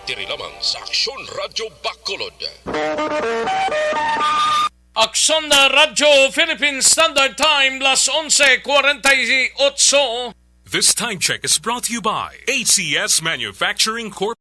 diri lamang sa Aksyon Radio Bacolod. Aksyon na Radyo Philippine Standard Time, las 11:48. This time check is brought to you by ACS Manufacturing Corp.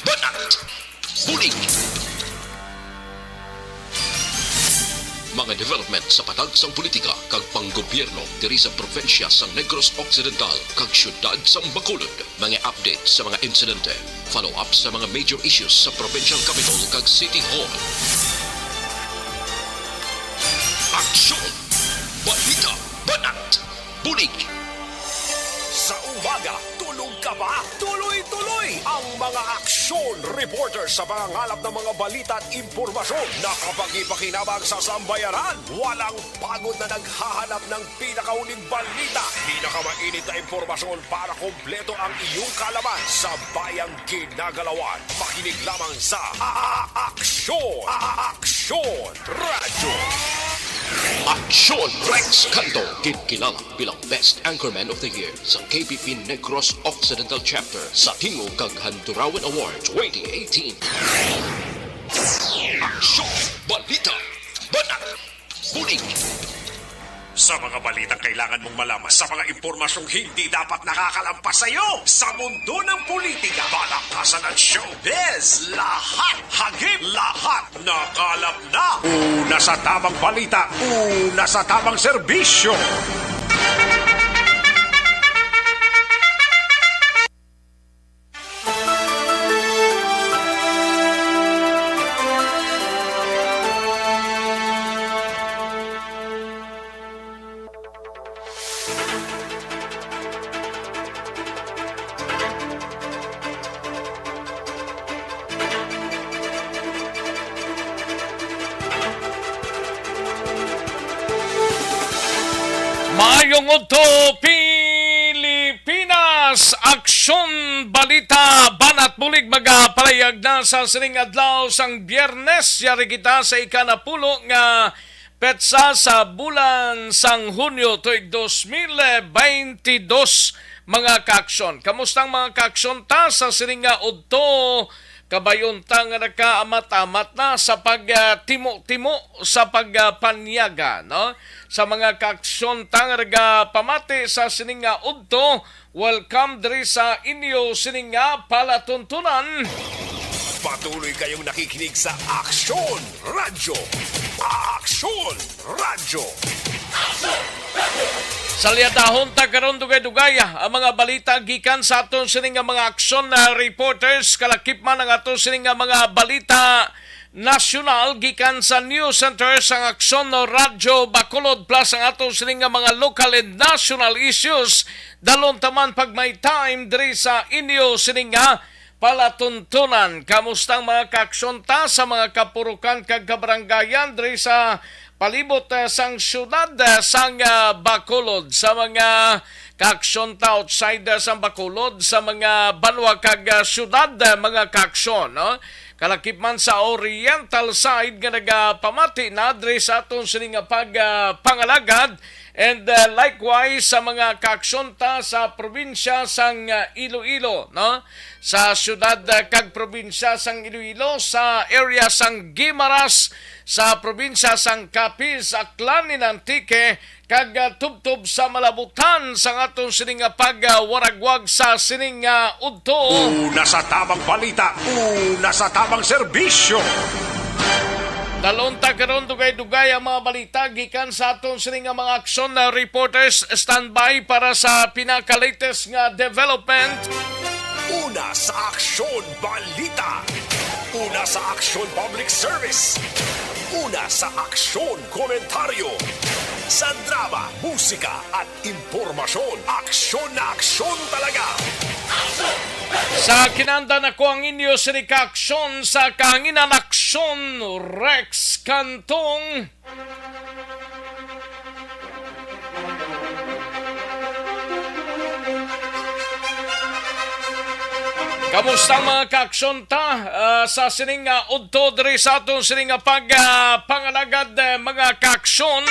Banat, bulig. Mga development sa patagsang politika kag panggobyerno diri sa probinsya sang Negros Occidental kag syudad sang Bacolod. Mga update sa mga insidente, follow up sa mga major issues sa provincial capital kag City Hall. Aksyon, balita, banat, bulig. Sa umaga, tulog ka ba? Tuloy-tuloy ang mga aksyon reporters sa pangangalap ng mga balita at impormasyon na kapag ipakinabang sa sambayaran, walang pagod na naghahanap ng pinakauling balita. Pinakamainit na impormasyon para kompleto ang iyong kalaman sa bayang kinagalawan. Makinig lamang sa Aksyon! Aksyon Radio! Aksyon Rex Canto, kilala bilang Best Anchorman of the Year sa KBP Negros Occidental Chapter sa Tingog kag Handurawan Award 2018. Aksyon, balita, banat, bulig. Sa mga balitang kailangan mong malaman, sa mga impormasyong hindi dapat nakakalampas sa iyo, sa mundo ng politika, balakasan at showbiz, lahat, hagip, lahat, nakalap na. Una sa tamang balita, una sa tamang serbisyo. Maayong udto Pilipinas, aksyon balita banat bulig magapalayag na sa sining adlaw sang Biyernes. Yari kita sa ikanapulo nga petsa sa bulan sang Hunyo tuig 2022 mga kaaksyon. Kamustang mga kaaksyon ta sa sining nga udto? Kabayon ta nga nakaamat-amat na sa pagtimo-timo sa pagpanyaga, no? Sa mga kaaksyon ta nga pamati sa sininga udto, welcome diri sa inyo sininga palatuntunan. Patuloy kayong nakikinig sa Aksyon Radio. Aksyon Radio. Salyadahon ta karon dugay-dugay ang mga balita gikan sa aton sining nga mga aksyon na reporters, kalakip man ang aton sining nga mga balita nasyonal gikan sa News Center sang Aksyon no Radyo Bacolod, plus ang aton sining nga mga local and national issues dalon taman pag may time diri sa inyo sining nga palatuntunan. Kamustang mga kaaksyon ta sa mga kapurukan kag kabarangayan diri sa palibot sang syudad sang Bacolod, sa mga kaaksyon ta outside sang Bacolod, sa mga banwa kag syudad mga kaaksyon, no? Kalakip man sa oriental side nga nagapamati na diri sa aton sining pangalagad, and likewise sa mga kaaksyon ta sa probinsya sang Iloilo, no? Sa syudad kag probinsya sang Iloilo, sa area sang Guimaras, sa probinsya sang Capiz, Aklan, Antique, kag tubtob sa malabutan sa aton sining pagwaragwag sa sining udto. Una sa tamang balita, una sa tamang serbisyo. Dalon ta karon dugay-dugay ang mga balita gikan sa aton sining mga aksyon na reporters. Standby para sa pinaka-latest nga development. Una sa Aksyon Balita. Una sa Aksyon Public Service. Una sa Aksyon Komentaryo. Sa drama, musika at impormasyon. Aksyon na aksyon talaga. Sa kinanda na ko ang inyo sirika-aksyon sa kahanginan aksyon Rex Cantong. Kamusta mga kaaksyon ta sa sining udto diri sa atong sining pangalagad mga kaaksyon.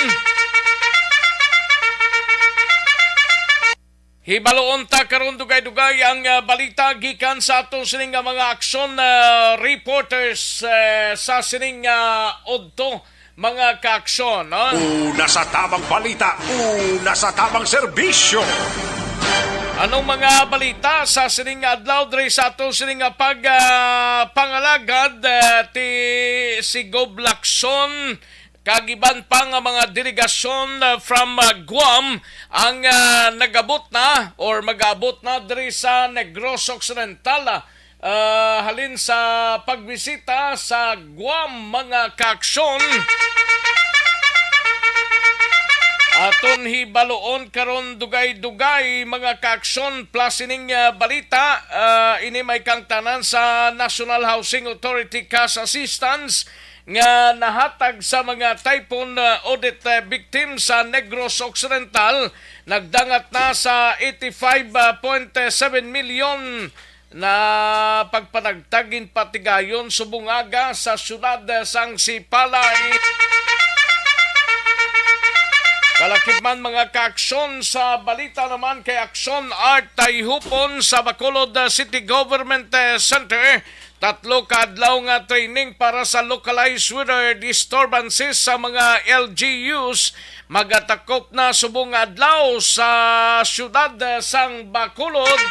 Hibaloon ta karon dugay-dugay ang balita gikan sa atong sining mga aksyon reporters sa sining udto mga kaaksyon. Una sa tamang balita, una sa tamang serbisyo. Anong mga balita sa sining adlaw diri sa atong sining pangalagad ti si Gob Lacson kagiban pa nga mga delegasyon from Guam ang nagabot na or mag-abot na diri sa Negros Occidental halin sa pagbisita sa Guam mga kaaksyon. Aton hibaloon karon dugay-dugay mga kaaksyon plus ining balita ini may kang tanan sa National Housing Authority Cash Assistance nga nahatag sa mga typhoon audit victims sa Negros Occidental nagdangat na sa 85.7 million na pagpanagtagin patigayon subungaga sa syudad sang Sipalay. Kalakip man mga kaaksyon sa balita naman kay Aksyon Art Tayhupon sa Bacolod City Government Center. 3 kaadlaw nga training para sa localized weather disturbances sa mga LGUs. Magatakop na subong adlaw sa syudad sang Bacolod.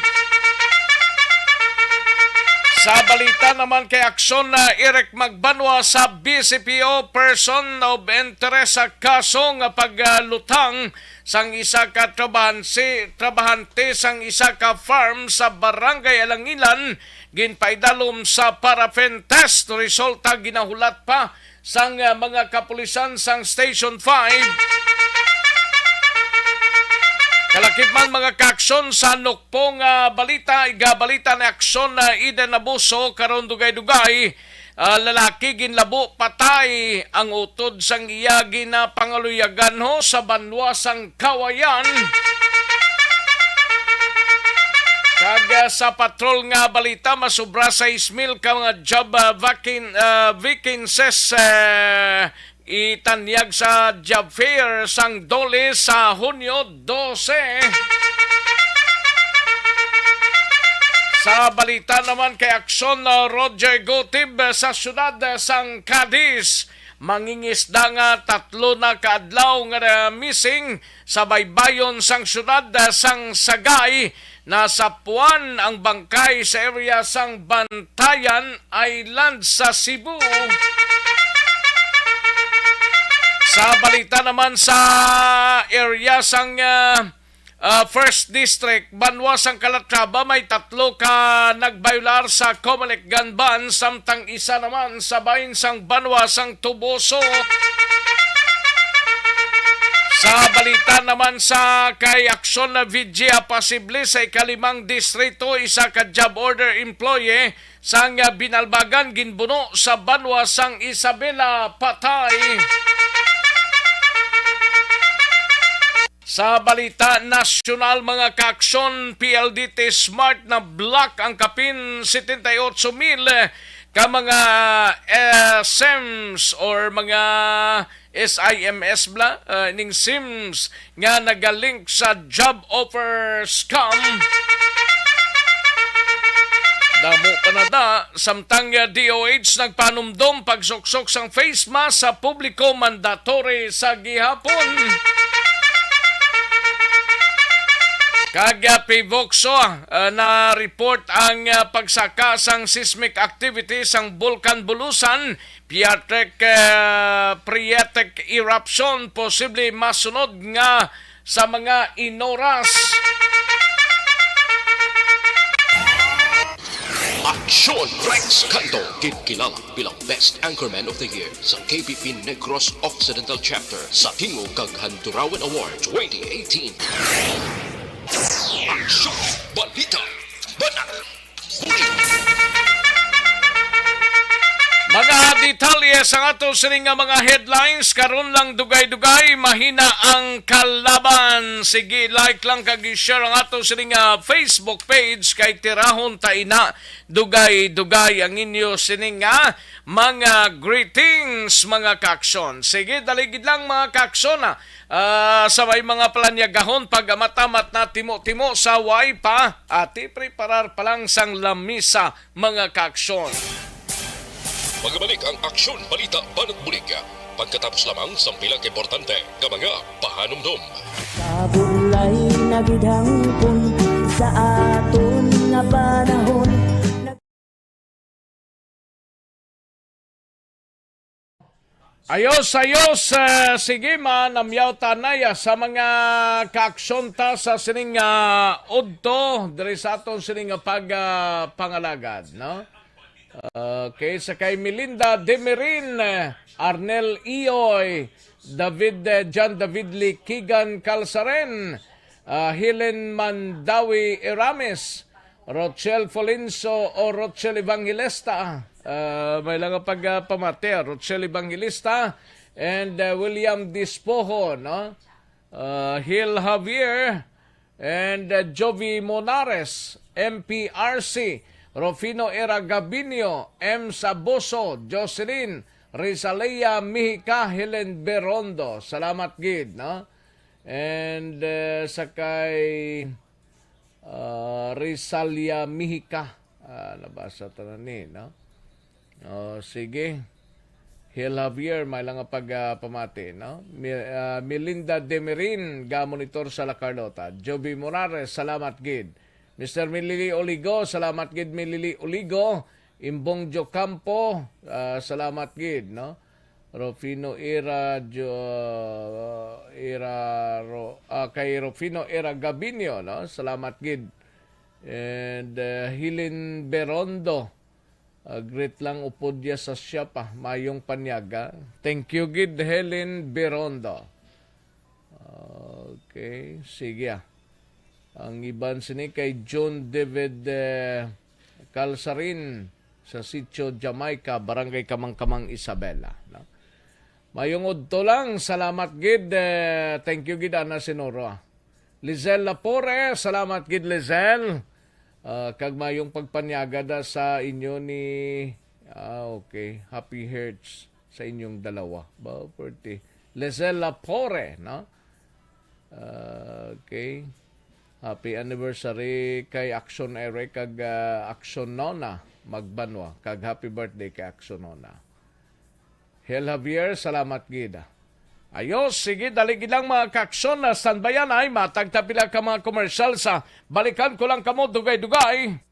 Sa balita naman kay Aksyon Eric Magbanwa sa BCPO person of interest sa kaso nga paglutang sang isa ka trabahante sang isa ka farm sa Barangay Alangilan ginpaidalom sa paraffin test resulta ginahulat pa sang mga kapulisan sang Station 5. Kalakip man mga kaaksyon sa nukpong balita, igabalita na aksyon na Eden Abuso karon dugay-dugay. Lalaki ginlabo patay ang utod sang iya na pangaluyagan ho sa banwa sang Kawayan. Kag sa patrol nga balita masubra sa 6,000 ka mga job vacancies itanyag sa job fair sang Dole sa Hunyo 12. Sa balita naman kay Aksyon Roger Gotib sa syudad sang Cadiz. Mangingisda nga 3 na kaadlaw nga missing sa baybayon sang syudad sang Sagay. Nasa Puan ang bangkay sa area sang Bantayan Island sa Cebu. Sa balita naman sa area sang First District, Banwa sang Calatrava, may 3 ka nagbayular sa Comelec gun ban, samtang isa naman sa bahin sang Banwa sang Tuboso. Sa balita naman sa kay Aksyon na Vigia Pasible sa ikalimang distrito, isa ka job order employee sang Binalbagan ginbuno sa Banwa sang Isabela patay. Sa balita nasyonal mga kaaksyon, PLDT Smart na block ang kapin 78,000 ka mga SIMs or mga SIMS ning SIMs nga nagalink sa job offer scam. Damo pa na da, samtang DOH nagpanumdom pagsuksok sang face mask sa publiko mandatory sa gihapon. Kag Pivoxo na report ang pagsaka sang seismic activity sang Bulkan Bulusan, Phreatic eruption posible masunod nga sa mga inoras. Aksyon! Rex Canto, kilala bilang Best Anchorman of the Year sa KBP Negros Occidental Chapter sa Tingog kag Handurawan Award 2018. Aksyon! Balita! Banat! Mga detalye sa ato sining nga mga headlines karon lang dugay-dugay mahina ang kalaban. Sige, like lang kag i-share ang ato sining nga Facebook page kay tirahon ta ina dugay-dugay ang inyo sining nga mga greetings mga kaksyon. Sige, daligid lang mga kaksyon sa may mga planyagahon pag matamat na timo-timo sa way pa ati preparar pa lang sang lamisa mga kaksyon. Magbalik ang Aksyon Balita Banat Bulig pagkatapos lamang sa pilang importante nga mga pahanumdum. Kabulay na gidhangpon sa aton nga panahon. Ayos, sige namyaw tanay sa mga kaaksyon ta sa sining udto diri sa aton sining pangalagad, no? Okay, sa kay Melinda Demirin, Arnel Ioy, John David Lee, Kigan Calsaren, Helen Mandawi Irames, Rochelle Folinso o Rochelle Evangelista, may lang pagpamate, Rochelle Evangelista, and William Dispoho, no? Hil Javier, and Jovi Monares, MPRC, Rufino Era Gabinio, M. Saboso, Jocelyn, Rizalea Mihika, Helen Berondo. Salamat gid, no? And sakay Rizalia Mihika. Nabasa ta na ni, no? Sige. Hil Javier, may lang pagpamati, no? Melinda Demirin, ga-monitor sa La Carlota. Joby Morales, salamat gid. Mr. Milili Oligo, salamat gid Milili Oligo. Imbong Jo Campo, salamat gid, no? Rufino kay Rufino Era Gabinio, no? Salamat gid. And Helen Berondo, great lang upod ya sa siya mayong panyaga. Thank you gid Helen Berondo. Okay, sige. Ang iban sini kay John David Calsarin sa Sitio Jamaica, Barangay Kamangkamang Isabela. No? Mayong udto lang, salamat gid. Thank you gid Ana Sinoro. Lizelle Lapore, salamat gid Lizelle. Kag mayong pagpanyaga da sa inyo ni okay, Happy Hearts sa inyong dalawa. Ba, pretty. Lizelle Lapore, no? Okay. Happy anniversary kay Action Eric kag Action Nona Magbanwa. Kag happy birthday kay Action Nona. Hel Javier, salamat gid. Ayos, sige, daligid lang mga kaaksyon na standbayan ay matagtapila ka mga komersyal sa balikan ko lang kamo dugay-dugay.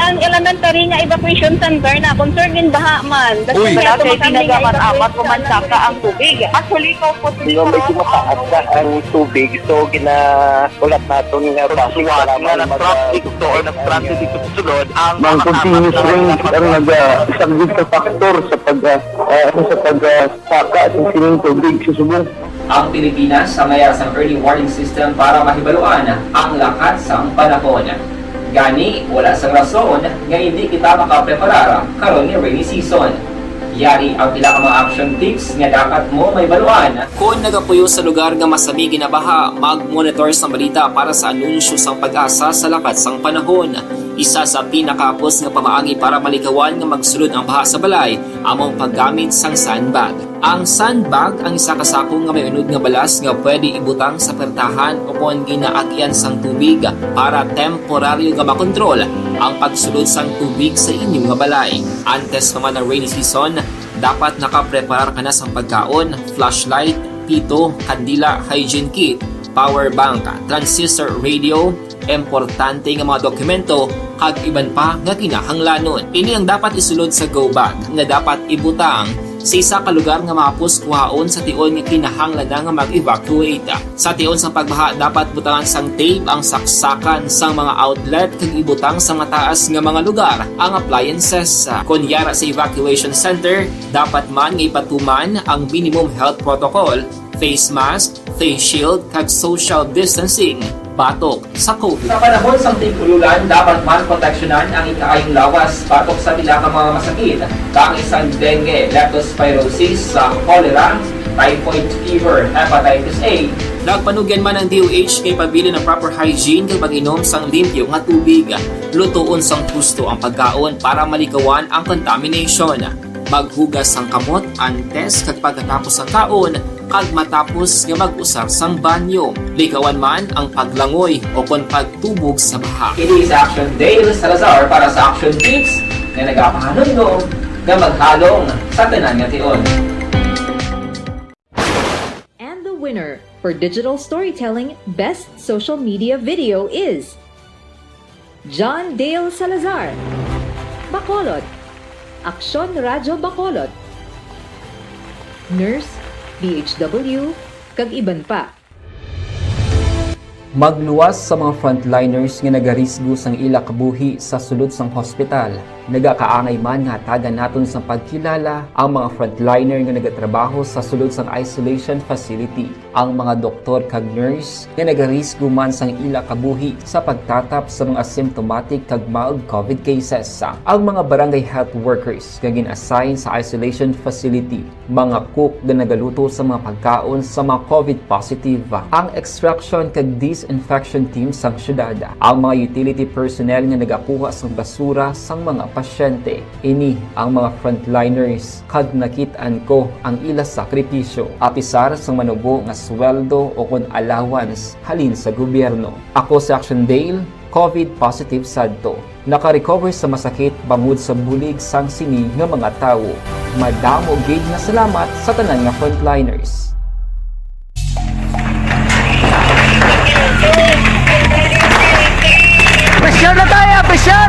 Ang elementary nga evacuation center na concern din baha man. Uy, kasi tinagaman amat kumansaka ang tubig. Actually, ko po Hindi mo medyo mataas na ang tubig. So, ulat natin nga pasiwag nga nag-traffic to or nag-transit dito sa sulod ang mga continuous rain ang isang good factor sa pagsaka at sining tubig sa subong. Ang Pilipinas sa mayas ang early warning system para mahibaluan ang lakas ng panahon. Gani, wala sang rason nga hindi kita makapreparar karon ni rainy season. Yari ang pila ka mga action tips nga dapat mo may baluan. Kung nagapuyo sa lugar nga masabi ginabaha, mag-monitor sa balita para sa anunsyo sang pag-asa sa lakat sang panahon. Isa sa pinakapos nga pamaagi para malikawan nga magsulod ang baha sa balay, among paggamit sang sandbag. Ang sandbag ang isa kasakong nga may unod nga balas nga pwede ibutang sa pertahan upon ginaagyan sang tubig para temporaryo nga makontrol ang pagsulod sang tubig sa inyong nga balay. Antes naman ng rainy season, dapat nakapreparar ka na sa pagkaon, flashlight, pito, kandila, hygiene kit, power bank, transistor radio, importante nga mga dokumento kag iban pa nga kinahanglanon. Ini ang dapat isulod sa go bag nga dapat ibutang sa isa ka lugar nga mapos kuhaon sa tion nga kinahanglan nga mag-evacuate. Sa tion sa pagbaha dapat butangan sang tape ang saksakan sang mga outlet kag ibutang sa mataas nga mga lugar ang appliances. Kunyara sa evacuation center, dapat man nga ipatuman ang minimum health protocol, face mask, face shield kag social distancing batok sa COVID. Sa panahon sa tig-ululan, dapat man proteksyonan ang ikaayong lawas batok sa pila ka mga masakit, kang isang dengue, leptospirosis, cholera, typhoid fever, hepatitis A. Nagpanugyan man ang DOH kay pabili ng proper hygiene kay pag-inom sang limpyo nga tubig. Lutuon sang husto ang pagkaon para malikawan ang contamination. Maghugas sang kamot antes kag pagkatapos ang kaon kag matapos nga mag-usar sang banyo. Likawan man ang paglangoy o kon pagtubog sa baha. Kini sa Action Dale Salazar para sa Action Tips na nagapahanong nga maghalong sa tanan nga tion. And the winner for Digital Storytelling Best Social Media Video is John Dale Salazar, Bacolod, Aksyon Radyo Bacolod, Nurse, BHW, kag iban pa. Magluwas sa mga frontliners nga nagarisgo sang ila kabuhi sa sulod sang hospital. Nagakaangay man nga hatagan naton sa pagkilala ang mga frontliner nga nagatrabaho sa sulod sang isolation facility. Ang mga doktor kag nurse nga nagarisgo man sang ila kabuhi sa pagtatap sa mga symptomatic kag mild COVID cases. Ang mga barangay health workers nga gin-assign sa isolation facility, mga cook nga nagaluto sa mga pagkaon sa mga COVID positive. Ang extraction kag disinfection team sang syudad, ang mga utility personnel nga nagakuha sang basura sang mga pasyente. Ini ang mga frontliners kag nakitaan ko ang ila sakripisyo apisar sang manubo nga sweldo o kon allowance halin sa gobyerno. Ako sa Action Dale, COVID positive sadto. Naka-recover sa masakit bangod sa bulig sang sini nga mga tawo. Madamo gid na salamat sa tanan nga frontliners. Pressure na tayo! Pressure!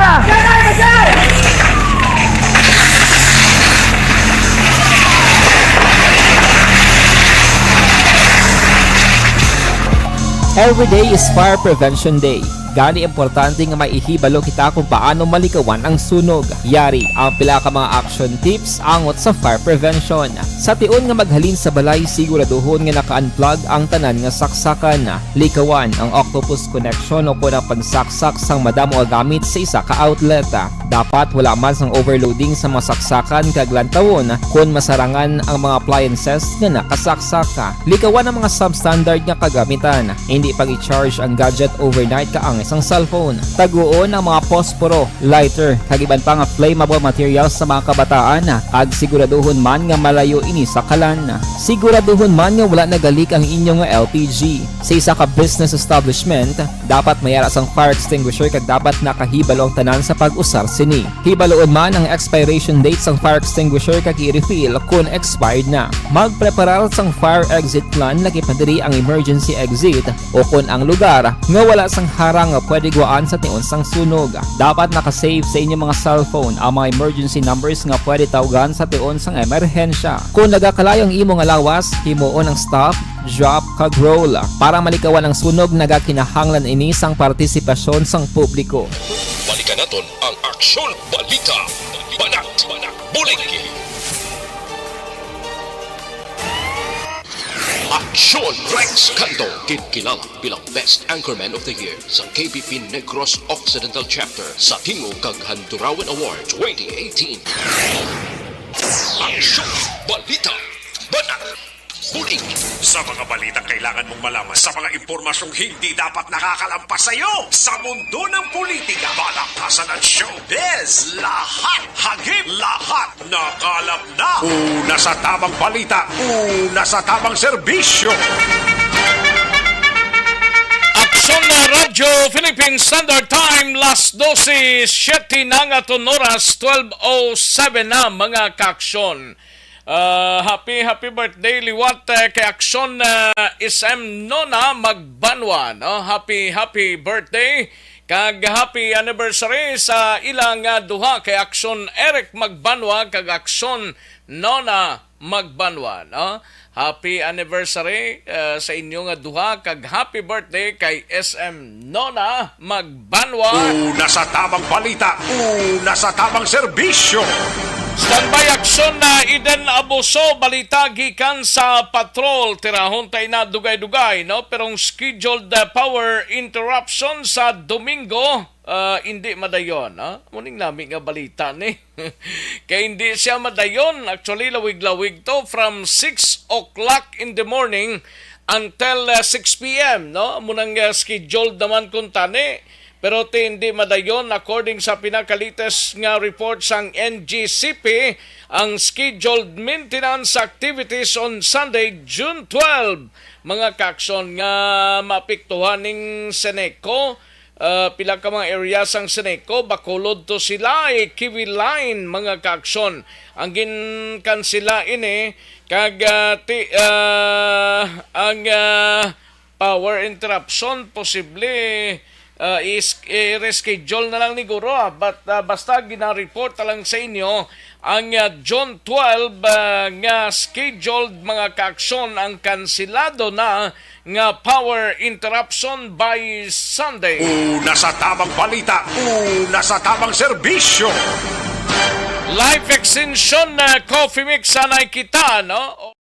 Every day is Fire Prevention Day. Gani importante nga maihibalo kita kung paano malikawan ang sunog. Yari ang pila ka mga action tips angot sa fire prevention. Sa tion nga maghalin sa balay, siguraduhon nga naka-unplug ang tanan nga saksakan. Likawan ang octopus connection o kung ang pagsaksak sang madamo nga gamit sa isa ka outlet. Dapat wala man sang overloading sa mga saksakan kag lantawon kung masarangan ang mga appliances nga nakasaksaka. Likawan ang mga substandard nga kagamitan. Hindi pag i-charge ang gadget overnight kaang isang cellphone. Taguon ang mga posporo, lighter, kag iban pa nga flammable materials sa mga kabataan. Kag siguraduhon man nga malayo ini sa kalan. Siguraduhon man nga wala nagalik ang inyong LPG. Sa isa ka business establishment, dapat mayara sang fire extinguisher kag dapat nakahibalo ang tanan sa pag-usar sini. Hibaloon man ang expiration date sang fire extinguisher kag i-refill kung expired na. Magpreparar sang fire exit plan laki padiri ang emergency exit o kung ang lugar nga wala sang harang nga pwede guwaan sa tion sang sunog. Dapat nakasave sa inyong mga cellphone ang mga emergency numbers nga pwede tawagan sa tion sang emerhensya. Kung nagakalayo ang imong lawas, himuon ang stop, drop kag roll para malikawan ang sunog. Nagakinahanglan ini sang partisipasyon sang publiko. Balikan naton ang Aksyon Balita. Banat, bulig. Aksyon Rex Canto, kilala bilang Best Anchorman of the Year sa KBP Negros Occidental Chapter sa Tingog kag Handurawan Award 2018. Aksyon Balita. Banat, bulig. Sa mga balitang kailangan mong malaman, sa mga impormasyong hindi dapat nakakalampas sa iyo, sa mundo ng politika, balakasan at showbiz, lahat hagip, lahat nakalap na. Una sa tamang balita, una sa tamang serbisyo. Aksyon na Radyo Philippine Standard Time, last 12:07 na nga ton oras, 12:07 na mga kaaksyon. Happy birthday liwat kay Aksyon SM Nona Magbanwa, no? Happy birthday kag happy anniversary sa ilang duha kay Aksyon Eric Magbanwa kag Aksyon Nona Magbanwa, no? Happy anniversary sa inyo nga duha kag happy birthday kay SM Nona Magbanwa. Una sa tamang balita, una sa tamang serbisyo. Standby aksyon na Eden Abuso, balita gikan sa patrol. Tirahon tayo na dugay-dugay, no? Perong scheduled power interruption sa Domingo, hindi madayon, no? Muning namin nga balita ni. Kaya hindi siya madayon. Actually, lawig-lawig to from 6 o'clock in the morning until 6 p.m., no? Munang scheduled naman kung tani. Pero hindi madayon according sa pinakalites nga report sang NGCP ang scheduled maintenance activities on Sunday, June 12. Mga kakson nga mapiktuhan ning Seneco, pila ka mga area sang Seneco, Bacolod to sila, Kiwi Line, mga kakson. Ang ginkan sila ini, kag ang power interruption posible i-reschedule na lang ni Guro. But basta gina-report lang sa inyo ang June 12 nga scheduled mga kaaksyon ang kansilado na nga power interruption by Sunday. Una sa tamang balita, una sa tamang serbisyo. Life extension coffee mix sanay kita, no?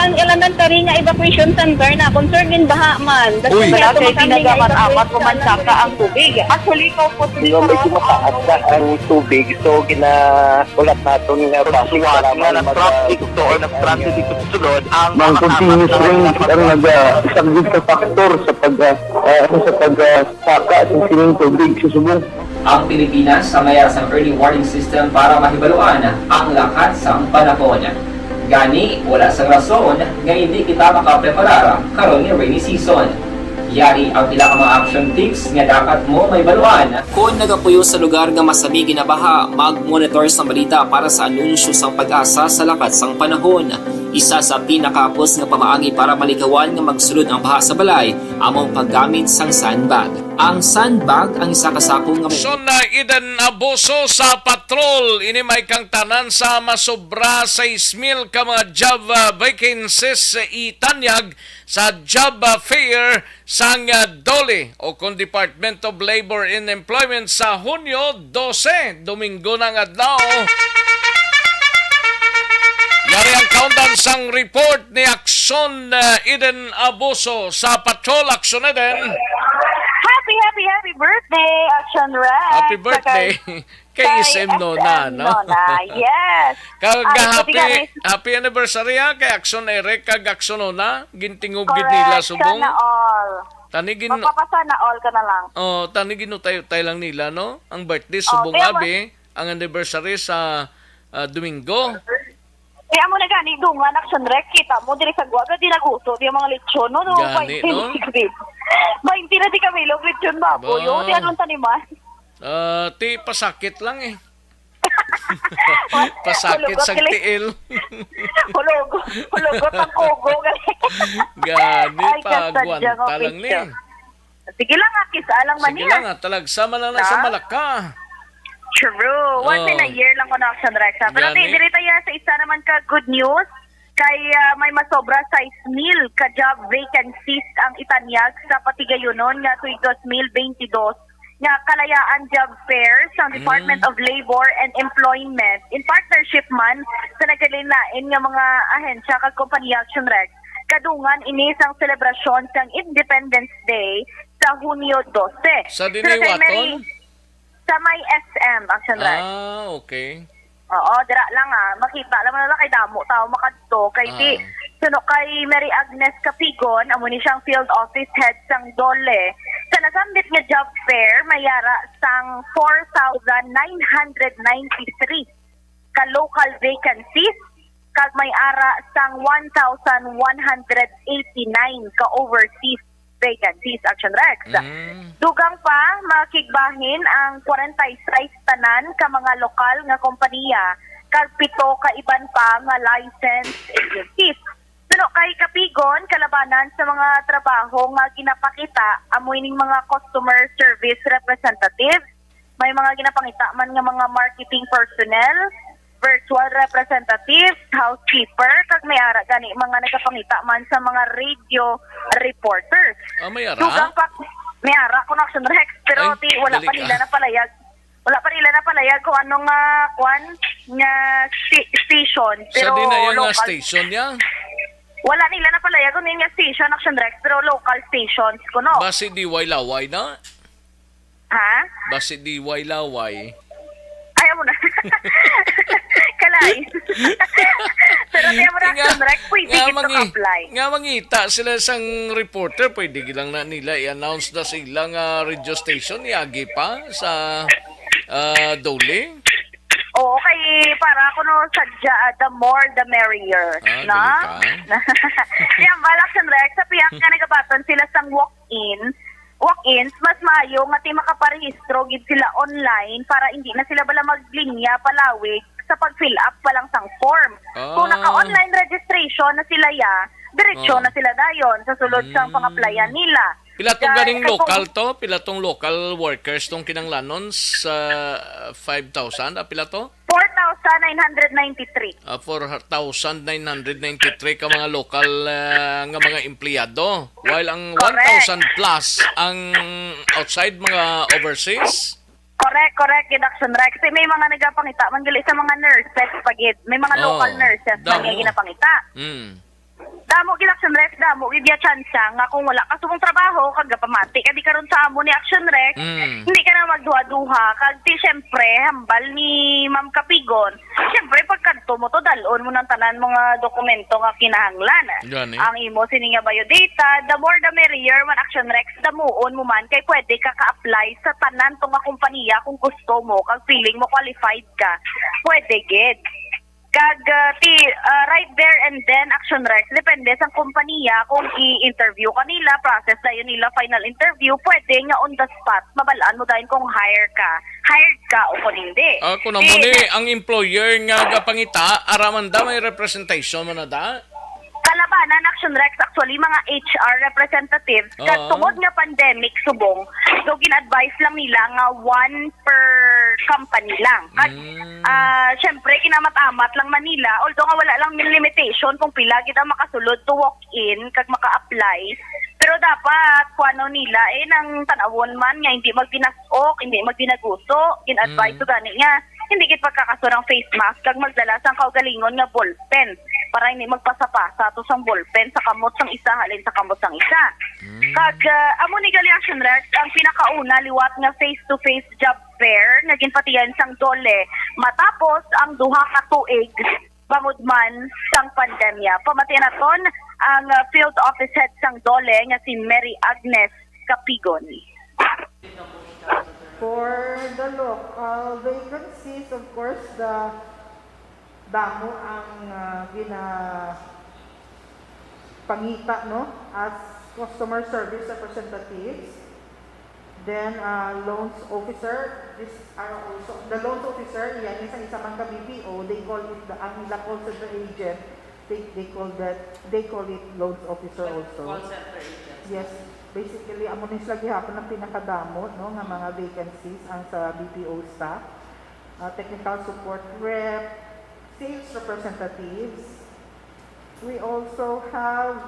Ang elementary nga evacuation center na concern din baha man. Uy, kasi pinagamat-amat kumansaka ang tubig. Actually, po medyo mataas na ang tubig. So, ulat natin nga basuhan nga nag-traffic to or nag-transit dito sa sunod. Ang continuous rain ang nag-isagid sa factor sa pagsaka sa sining tubig sa subong. Ang Pilipinas sa mayas ang early warning system para mahibaluan ang lakat sa panahon. Gani, wala sa rason nga hindi kita makapreparara karon ni rainy season. Yari ang pila ka mga action tips nga dapat mo may baluan. Kung nagapuyo sa lugar nga masabi ginabaha, mag-monitor sa balita para sa anunsyo sang pag-asa sa lakat sang panahon. Isa sa pinakapos nga pamaagi para malikawan nga magsulod ang baha sa balay, among paggamit sang sandbag. Ang sandbag ang isa kasakong nga Son na Eden Abuso sa patrol. Ini may kang tanan sa masobra 6,000 ka mga job vacancies itanyag sa job fair sang DOLE o kung Department of Labor and Employment sa Hunyo 12, Domingo ng adlaw. Yari ang countdown sang report ni Aksyon Eden Abuso sa patrol. Aksyon Eden. Happy birthday, Action Rex! Happy birthday kay SM Nona, no? Yes! Happy anniversary kay Action Eric kag Action Nona. Gintingog gid nila subong. Sana all. Magpapasana all ka na lang. Oh, tani ginutay lang nila, no? Ang birthday subong abi, ang anniversary sa Domingo. Kaya mo na gani, dungan, Action Rex, kita mo, diri sa guwaga, di nagusto, di ang mga lechon, no? Gani, no? 20 na di kami, lechon baboy, o, di anong taniman? Ti, pasakit lang eh. Pasakit sa tiil. Hulugot ang kugo. Gani, pagwanta lang ni. Sige lang, akis, alang man Sige lang, talagsama lang na sa Malaka. True. Once in a year lang ko na Action Rex. Pero diri tayo sa isa naman ka good news. Kay may masobra 6,000 ka job vacancies ang itanyag sa Patigayunon nga tuig 2022 nga kalayaan job fair sa Department of Labor and Employment in partnership man sa nagkalilain nga mga ahensya kag kompanya Action Rex. Kadungan ini sang selebrasyon sang Independence Day sa Hunyo 12. Sa Diniwaton? Sa may SM, Action Rex. Okay. Oo, dira lang makita lang na kay damo tao makadto kay di suno kay Mary Agnes Capigon, amo ni siyang field office head sang DOLE. Sa nasambit nga job fair mayara sang 4,993 ka local vacancies kag may ara sang 1,189 ka overseas vacancies, Action Rex. Dugang pa makigbahin ang 46 tanan ka mga lokal nga kompanya kag 7 ka iban pa nga licensed agencies. Pero kay kapigon kalabanan sa mga trabaho nga ginapakita amoy ning mga customer service representatives, may mga ginapangita man nga mga marketing personnel, virtual representatives, housekeeper, kag may ara gani mga nagapangita man sa mga radio reporters. May ara? Dugang pa may ara kung Action Rex, pero Ay, wala pa dali nila ka. napalayag. Wala pa nila napalayag kung anong kwan nga station. Pero Sa di na yan nga local. station niya? Wala nila napalayag kung nga station, Action Rex, pero local stations ko, no? Basi diway laway na? Ha? Basi diway laway. Ayaw mo na. Kalay. Pero kaya mo na, Action Rex, pwede ito apply. Nga mangita sila sang reporter, pwede lang na nila i-announce na silang radio station, iagi pa sa Dole. Oo, kay para ako no sadya, the more the merrier. Na? Kaya balak Action Rex, sa piyak nga nagabatan sila sang walk-ins, mas maayo nga ti makaparehistro gid sila online para hindi na sila bala maglinya palawig sa pag-fill up pa lang sang form. Kung naka-online registration na sila diretso na sila dayon sa sulod sang pang-applyan nila. Pila tong ganing local to? Pila tong local workers tong kinanglanon sa 5,000? Pila to? 4,993. 4,993 ka mga local nga mga empleyado. While ang Correct. 1,000 plus ang outside mga overseas? Correct, Action Rex. May mga nagapangita, manggali sa mga nurses pagid. May mga local nurses na ginapangita. Damo gid Action Rex, damo gid ya chance nga kung wala ka subong trabaho kag pamati ka di karon sa amo ni Action Rex, hindi ka na magduha-duha kag ti syempre hambal ni Ma'am Kapigon. Syempre pagkadto mo to dalon mo ng tanan mga dokumento nga kinahanglan. Ang imo sini nga biodata, the more the merrier man Action Rex, damuon mo man kay pwede ka ka-apply sa tanan tong nga kompanya kung gusto mo kag feeling mo qualified ka. Pwede gid. Kag right there and then Action Rex, depende sa kompanya kung i-interview kanila, process na yun nila final interview, pwede nga on the spot mabalaan mo dahil kung hired ka o kung hindi. Kung namuni ang employer nga gapangita, araman da may representation mo na da? Kalabanan Action Rex, actually mga HR representatives, kag tungod nga pandemic subong, so gin-advise lang nila nga one per company lang. Kag syempre kinamat-amat lang Manila, although nga wala lang limitation kung pila gid ang makasulod to walk in kag maka-apply. Pero dapat kuano nila nang tanawon man nga hindi magdinasok, hindi magdinaguso, gin-advise to gani nga hindi gid pagkakaso ng face mask kag magdala sang kaugalingon nga ballpen para hindi magpasapasa to sang ballpen sa kamot sang isa halin sa kamot sang isa. Kag amo ni gali Action Rex, ang pinakauna liwat nga face-to-face job fair nga ginpatiyan sang Dole matapos ang duha ka tuig bangod man sang pandemya. Pamatian naton ang field office head sang Dole nga si Mary Agnes Kapigon. For the local vacancies, of course, the damo ang pangita, no, as customer service representatives. Then loans officer, this are also the loans officer. Yan isa man ka BPO. They call it ang call center agent. They call it loans officer also. Call center agent. Yes. Basically, amo ni sila gihapon ang pinakadamo, no, nga mga vacancies ang sa BPO staff. Technical support rep, sales representatives. We also have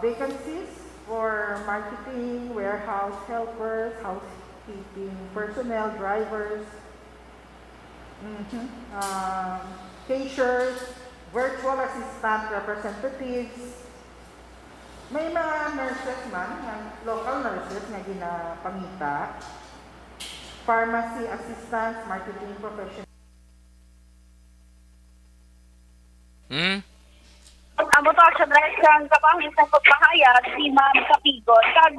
vacancies for marketing, warehouse helpers, housekeeping personnel, drivers, cashiers, virtual assistant representatives. May mga nurses man, local nurses nga ginapangita, pharmacy assistants, marketing professionals. Amo to Action Rex ang kapangin sa pagpahayag si Ma'am Kapigon. Kag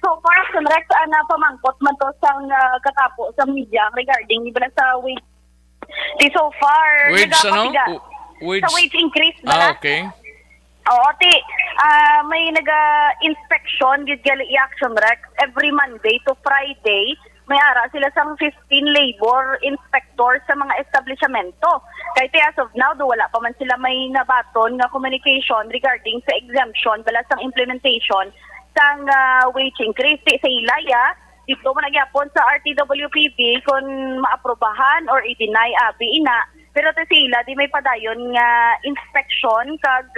so far Action Rex na pamangkot man to sang katapo sa media regarding ibala sa wage Di so far, Wage ano? sa wage increase ba? Okay. Oo, may naga-inspection, gidgali i-action rec, every Monday to Friday, may ara sila sang 15 labor inspector sa mga establishmento. Kaya as of now, wala pa man sila may nabaton nga communication regarding sa exemption, bala sang implementation sang wage increase. Sa ilaya, dito mo nagyapon sa RTWPB kung maaprobahan or i-deny ina. Pero sa sila, di may padayon nga inspection kag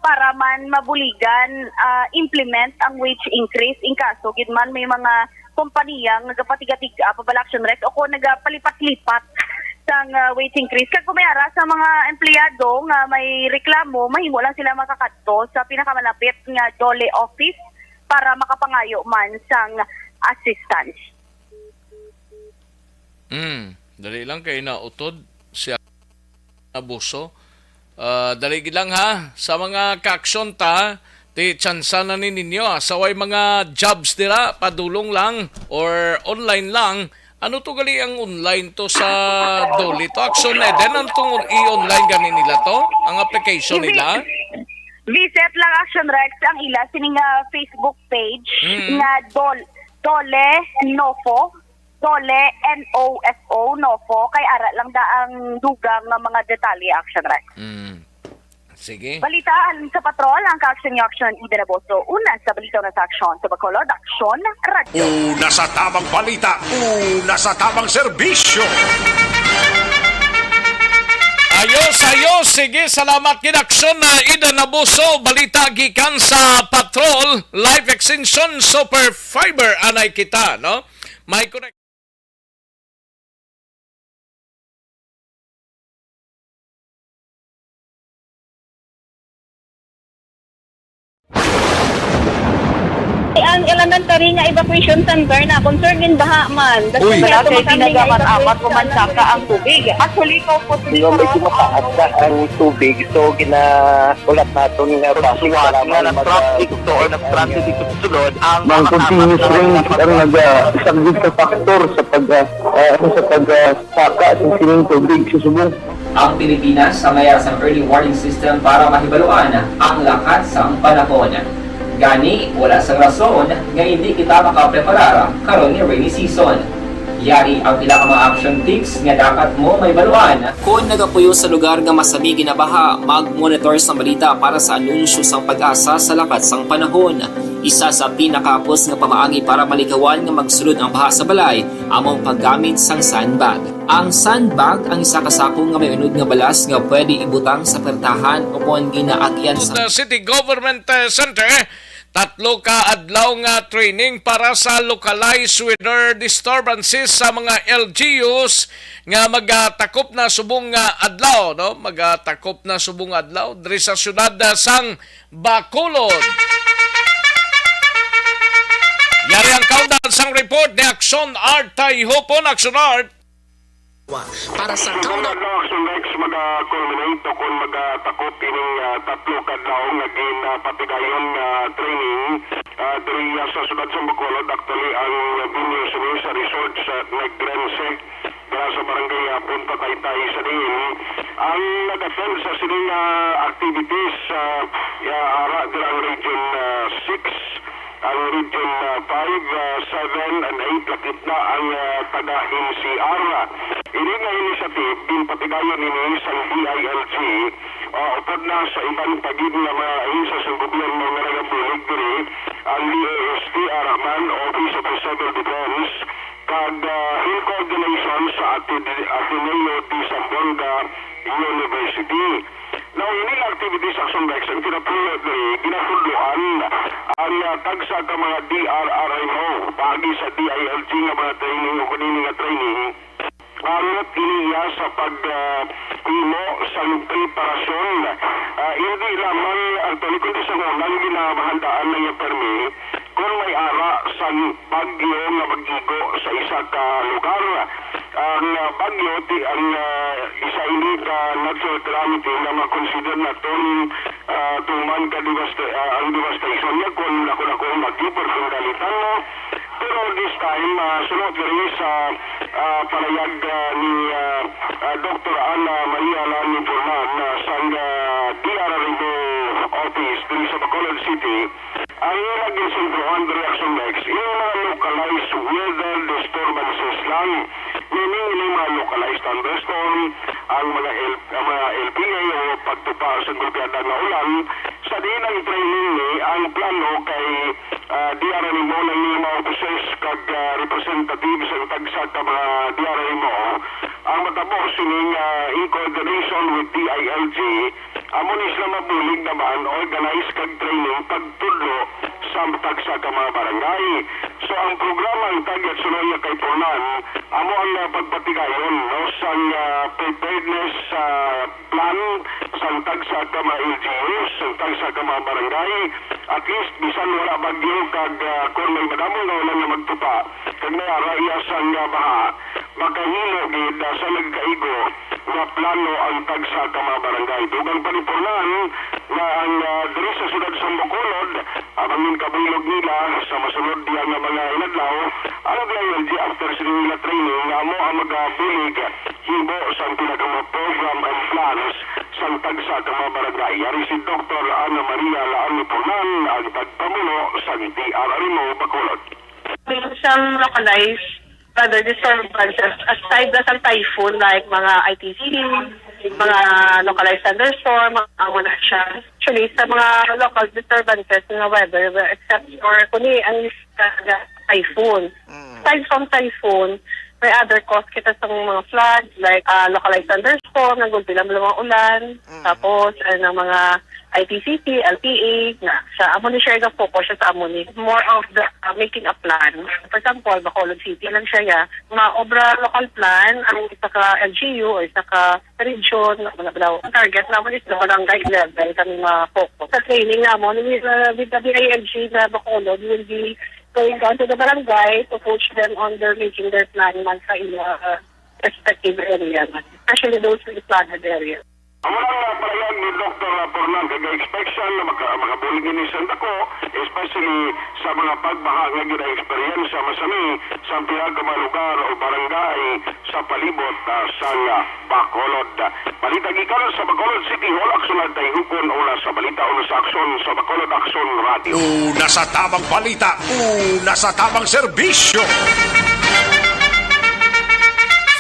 para man mabuligan implement ang wage increase in kaso gid man may mga kompanya nga nagapatigatig pabalaction rec o kung nagapalipat-lipat sang wage increase kag kumayara sa mga empleyado nga may reklamo mahimo lang sila makakadto sa pinakamalapit nga DOLE office para makapangayo man sang assistance. Dali lang kay nautod siya abuso. Dali lang ha sa mga kaaksyon ta ti tsansa na ninyo saway mga jobs dira padulong lang or online lang. Ano to gali ang online to sa DOLE to aksyon na din ang tungod i-online gani nila to ang application nila. Visit lang Action Rex ang ila sining Facebook page nga DOLE NOFO DOLE NOFO NOFO kay ara lang da ang dugang nga mga detalye Action Rex. Sige. Balitaan sa patrol ang Ka-Action Action Ida Naboso. Una sa balita na sa aksyon sa Bacolod Action Radio. Una sa tamang balita, una sa tamang serbisyo. Ayos, sige, salamat kinaksyon na Ida Nabuso, balita gikan sa Patrol, Life Extension Super Fiber, anay kita, no? May correct. Ang elementary nga evacuation center na concern din baha man. Uy, kay pinagamat-amat pumansaka ang tubig. Actually, ko po medyo mataas na ang tubig. So, ulat natin nga pasiwala nga ng traffic to or nag-transit dito sa sulod. Ang continuous range ang nag-isaglit sa factor sa pagsaka sa sining tubig sa subong. Ang Pilipinas sa mayroon sa early warning system para mahibaluan ang lakas ng panahon. Gani, wala sang rason nga hindi kita makapreparara karon ni rainy season. Yari ang pila ka mga action tips nga dapat mo may baluan. Kung nagapuyo sa lugar nga masabi ginabaha, mag-monitor sa balita para sa anunsyo sang pag-asa sa lakat sang panahon. Isa sa pinakapos nga pamaagi para malikawan nga magsulod ang baha sa balay, among paggamit sang sandbag. Ang sandbag ang isa kasako nga may unod nga balas nga pwede ibutang sa pertahan upon ginaagyan sa City Government Center. 3 ka adlaw nga training para sa localized weather disturbances sa mga LGUs nga magatakop na subong nga adlaw, no? Magatakop na subong adlaw diri sa syudad sang Bacolod. Yari ang countdown sang report ni Action Art Taihopon. Action Art para sa countdown Action Rex mag-culminate kung mag-takop ining 3 kadlaw nga ginapatigayon training diri sa sudad sa Bacolod. Actually ang venue sa resort sa Negrense sa barangay Punta Taytay sa din ang nag-attend sa sining activities ara dira ang region 6 ang region 5, 7 and 8 lakit na ang taga-NCR. Ini nga initiative ginpatigayon ini sa DILG upod na sa ibang pagid na mga ahensya sa gobyerno nga nagabulig diri ang DASD Araman Office of Civil Defense kag in coordination sa Ateneo de Zamboanga University. Now, ini activities Action Rex ang kinapulot diri ginafudloan ang tagsa ka mga DRRMO pagi sa DILG nga mga training o kanini nga training anot iniya sa pag-imo sa preparasyon. Hindi lamang ang kundi sa unang ginamahandaan na yung permi kung may ara sa bagyo nga maggigo sa isa ka lugar. Ang bagyo ang isa ini ka natural calamity na makonsider na tuman ka ang devastation niya kung ako magiging perfundalitan mo. Pero pero this time, sunod rin sa palayag ni Dr. Ana Maria Lani Fornan sa DRRMO office dito sa Bacolod City, ang ilang ginsentrohan reaction next, yung mga localized weather disturbances lang, meaning yung mga localized thunderstorm, ang mga LPA o pagtupa sa gulpiada na ulan, sa din ang training ni ang plano kay DRRMO ng mga officers kag representatives ang tagsa ka mga DRRMO ang matapos sining in coordination with DILG amon isla mabulig naman organize kag training pagtudlo sa tagsa ka mga barangay. So ang programa ang target sunoy kay Fornan amo ang pagpatigayon no sang preparedness plan sang tagsa ka mga LGUs, sang tagsa ka mga barangay, at least bisan wala bagyo kag kung may madamo nga wala nga magtupa kag may araya sang baha makahilo gid sa nagkaigo nga plano ang tagsa ka mga barangay. Dugang panipunan na ang diri sa siyudad sa Bacolod amang kabilog nila sa masunod diyan nga mga inadlaw ano diyan LG after sa nila training nga mo ang magabulig hibo sa pinaka program and plans sa tagsa ka mga barangay. Yari si Dr. Ana Maria Laani Fornan ang pagpamuno sa DRRMO Bacolod. Some localized weather disturbances aside sa typhoon like mga ITC, mga localized thunderstorm, mga siya. Actually, sa mga local disturbances ng weather, except for kuni ang typhoon. Aside from typhoon, may other cause kita sa mga floods like localized thunderstorm, nagulpilang mga ulan, tapos ng mga ITCT, LPA, na sa amoni share ng focus siya sa amoni. More of the making a plan. For example, Bacolod City lang siya obra local plan ang isa ka LGU o isa ka region, ang target naman is the barangay level kami ma-focus. Sa training naman, with the BILG na Bacolod will be going down to the barangay to coach them on their making their plan man sa respective area, especially those in the flooded area. Ang mga palayag ni Dr. Fornan kag-expectation na makabulig ni Santa ko, especially sa mga pagbaha nga gina-experience sa masami sa pinaka lugar o barangay sa palibot sa Bacolod. Balita gikan sa Bacolod City Hall, aksyon at hukon ula sa balita ula sa aksyon sa Bacolod Aksyon Radio. Una sa tamang balita, una sa tamang serbisyo.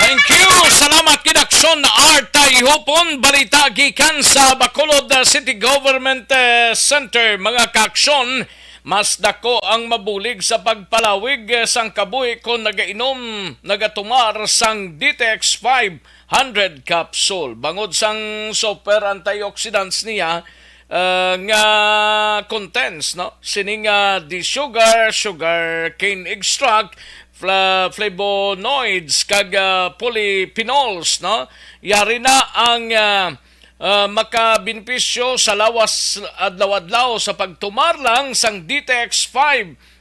Thank you! Salamat kinaksyon na Artay Hupon. Balita gikan sa Bacolod City Government Center. Mga kaaksyon, mas dako ang mabulig sa pagpalawig sang kabuhi kung nagatumar sang DTX 500 capsule. Bangod sang super antioxidants niya, nga contents, no? Sining di sugar cane extract, flavonoids kag polyphenols, no? Yari na ang makabenepisyo sa lawas adlaw-adlaw sa pagtumar lang sang DTX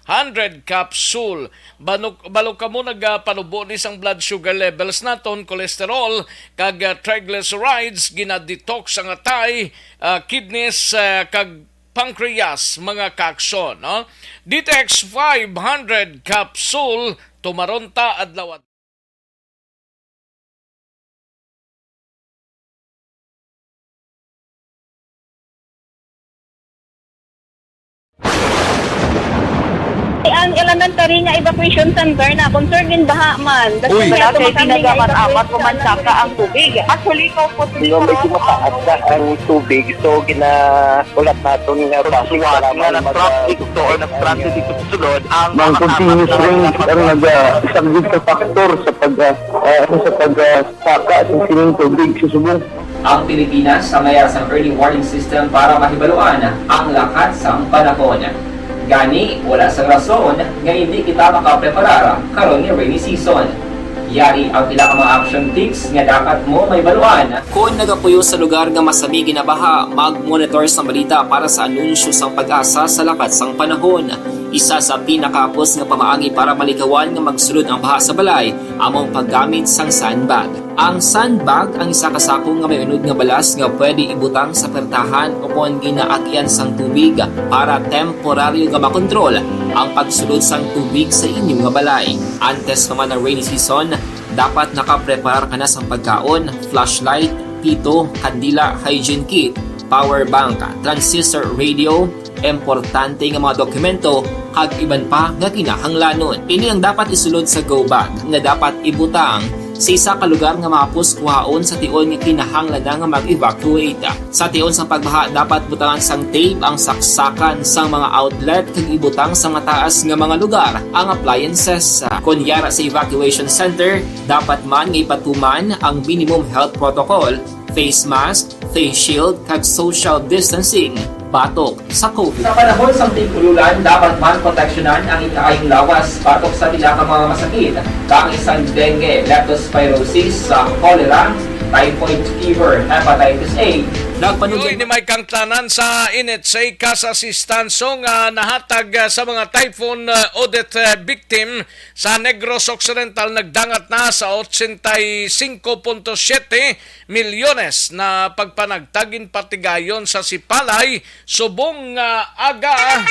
500 capsule. Balog ka mo nagpanubo ni sang blood sugar levels naton, cholesterol kag triglycerides, gina-detox ang atay, kidneys kag pancreas, mga kaaksyon, no? DTX 500 capsule tumaronta adlaw. Ang elementary nga evacuation center na concern din baha man. Uy, kaya pinagamat-amat pumansaka ang tubig. Actually, ko po medyo mataas na ang tubig. So, ulat natin nga pasiwala nga ng traffic or nag-transit dito sa sulod. Ang continuous range ang nag-isagid ka factor sa pagsaka at sining tubig sa subong. Ang Pilipinas sa mayroon sa early warning system para mahibaluan ang lakat sa panahon. Gani, wala sang rason nga hindi kita makapreparara karon ni rainy season. Yari ang pila ka mga action tips nga dapat mo may baluan. Kung nagapuyo sa lugar nga masami ginabaha, mag-monitor sa balita para sa anunsyo sang pag-asa sa lakat sang panahon. Isa sa pinakapos nga pamaagi para malikawan nga magsulod ang baha sa balay among paggamit sang sandbag. Ang sandbag ang isa ka sako nga may unod nga balas nga pwede ibutang sa pertahan upon ginaagyan sang tubig para temporaryo nga makontrol ang pagsulod sang tubig sa inyong nga balay. Antes naman ng rainy season, dapat nakapreparar ka na sa pagkaon, flashlight, pito, kandila, hygiene kit, power bank, transistor radio, importante nga mga dokumento kag iban pa nga kinahanglanon. Ini ang dapat isulod sa go bag nga dapat ibutang sa isa ka lugar nga mapos kuhaon sa tion nga kinahanglan nga mag-evacuate. Sa tion sa pagbaha dapat butangan sang tape ang saksakan sang mga outlet kag ibutang sa mataas nga mga lugar ang appliances. Kunyara sa evacuation center, dapat man nga ipatuman ang minimum health protocol, face mask, face shield kag social distancing batok sa COVID. Sa panahon sa tigululan, dapat man proteksyonan ang ikaayong lawas batok sa pinaka mga masakit, kang isang dengue, leptospirosis, cholera, typhoid fever, hepatitis A. Nagpanugay ni Mike Kangtanan sa NHA kas asistanso nga nahatag sa mga typhoon Odette victim sa Negros Occidental nagdangat na sa 85.7 milyones na pagpanagtagin patigayon sa Sipalay subong aga.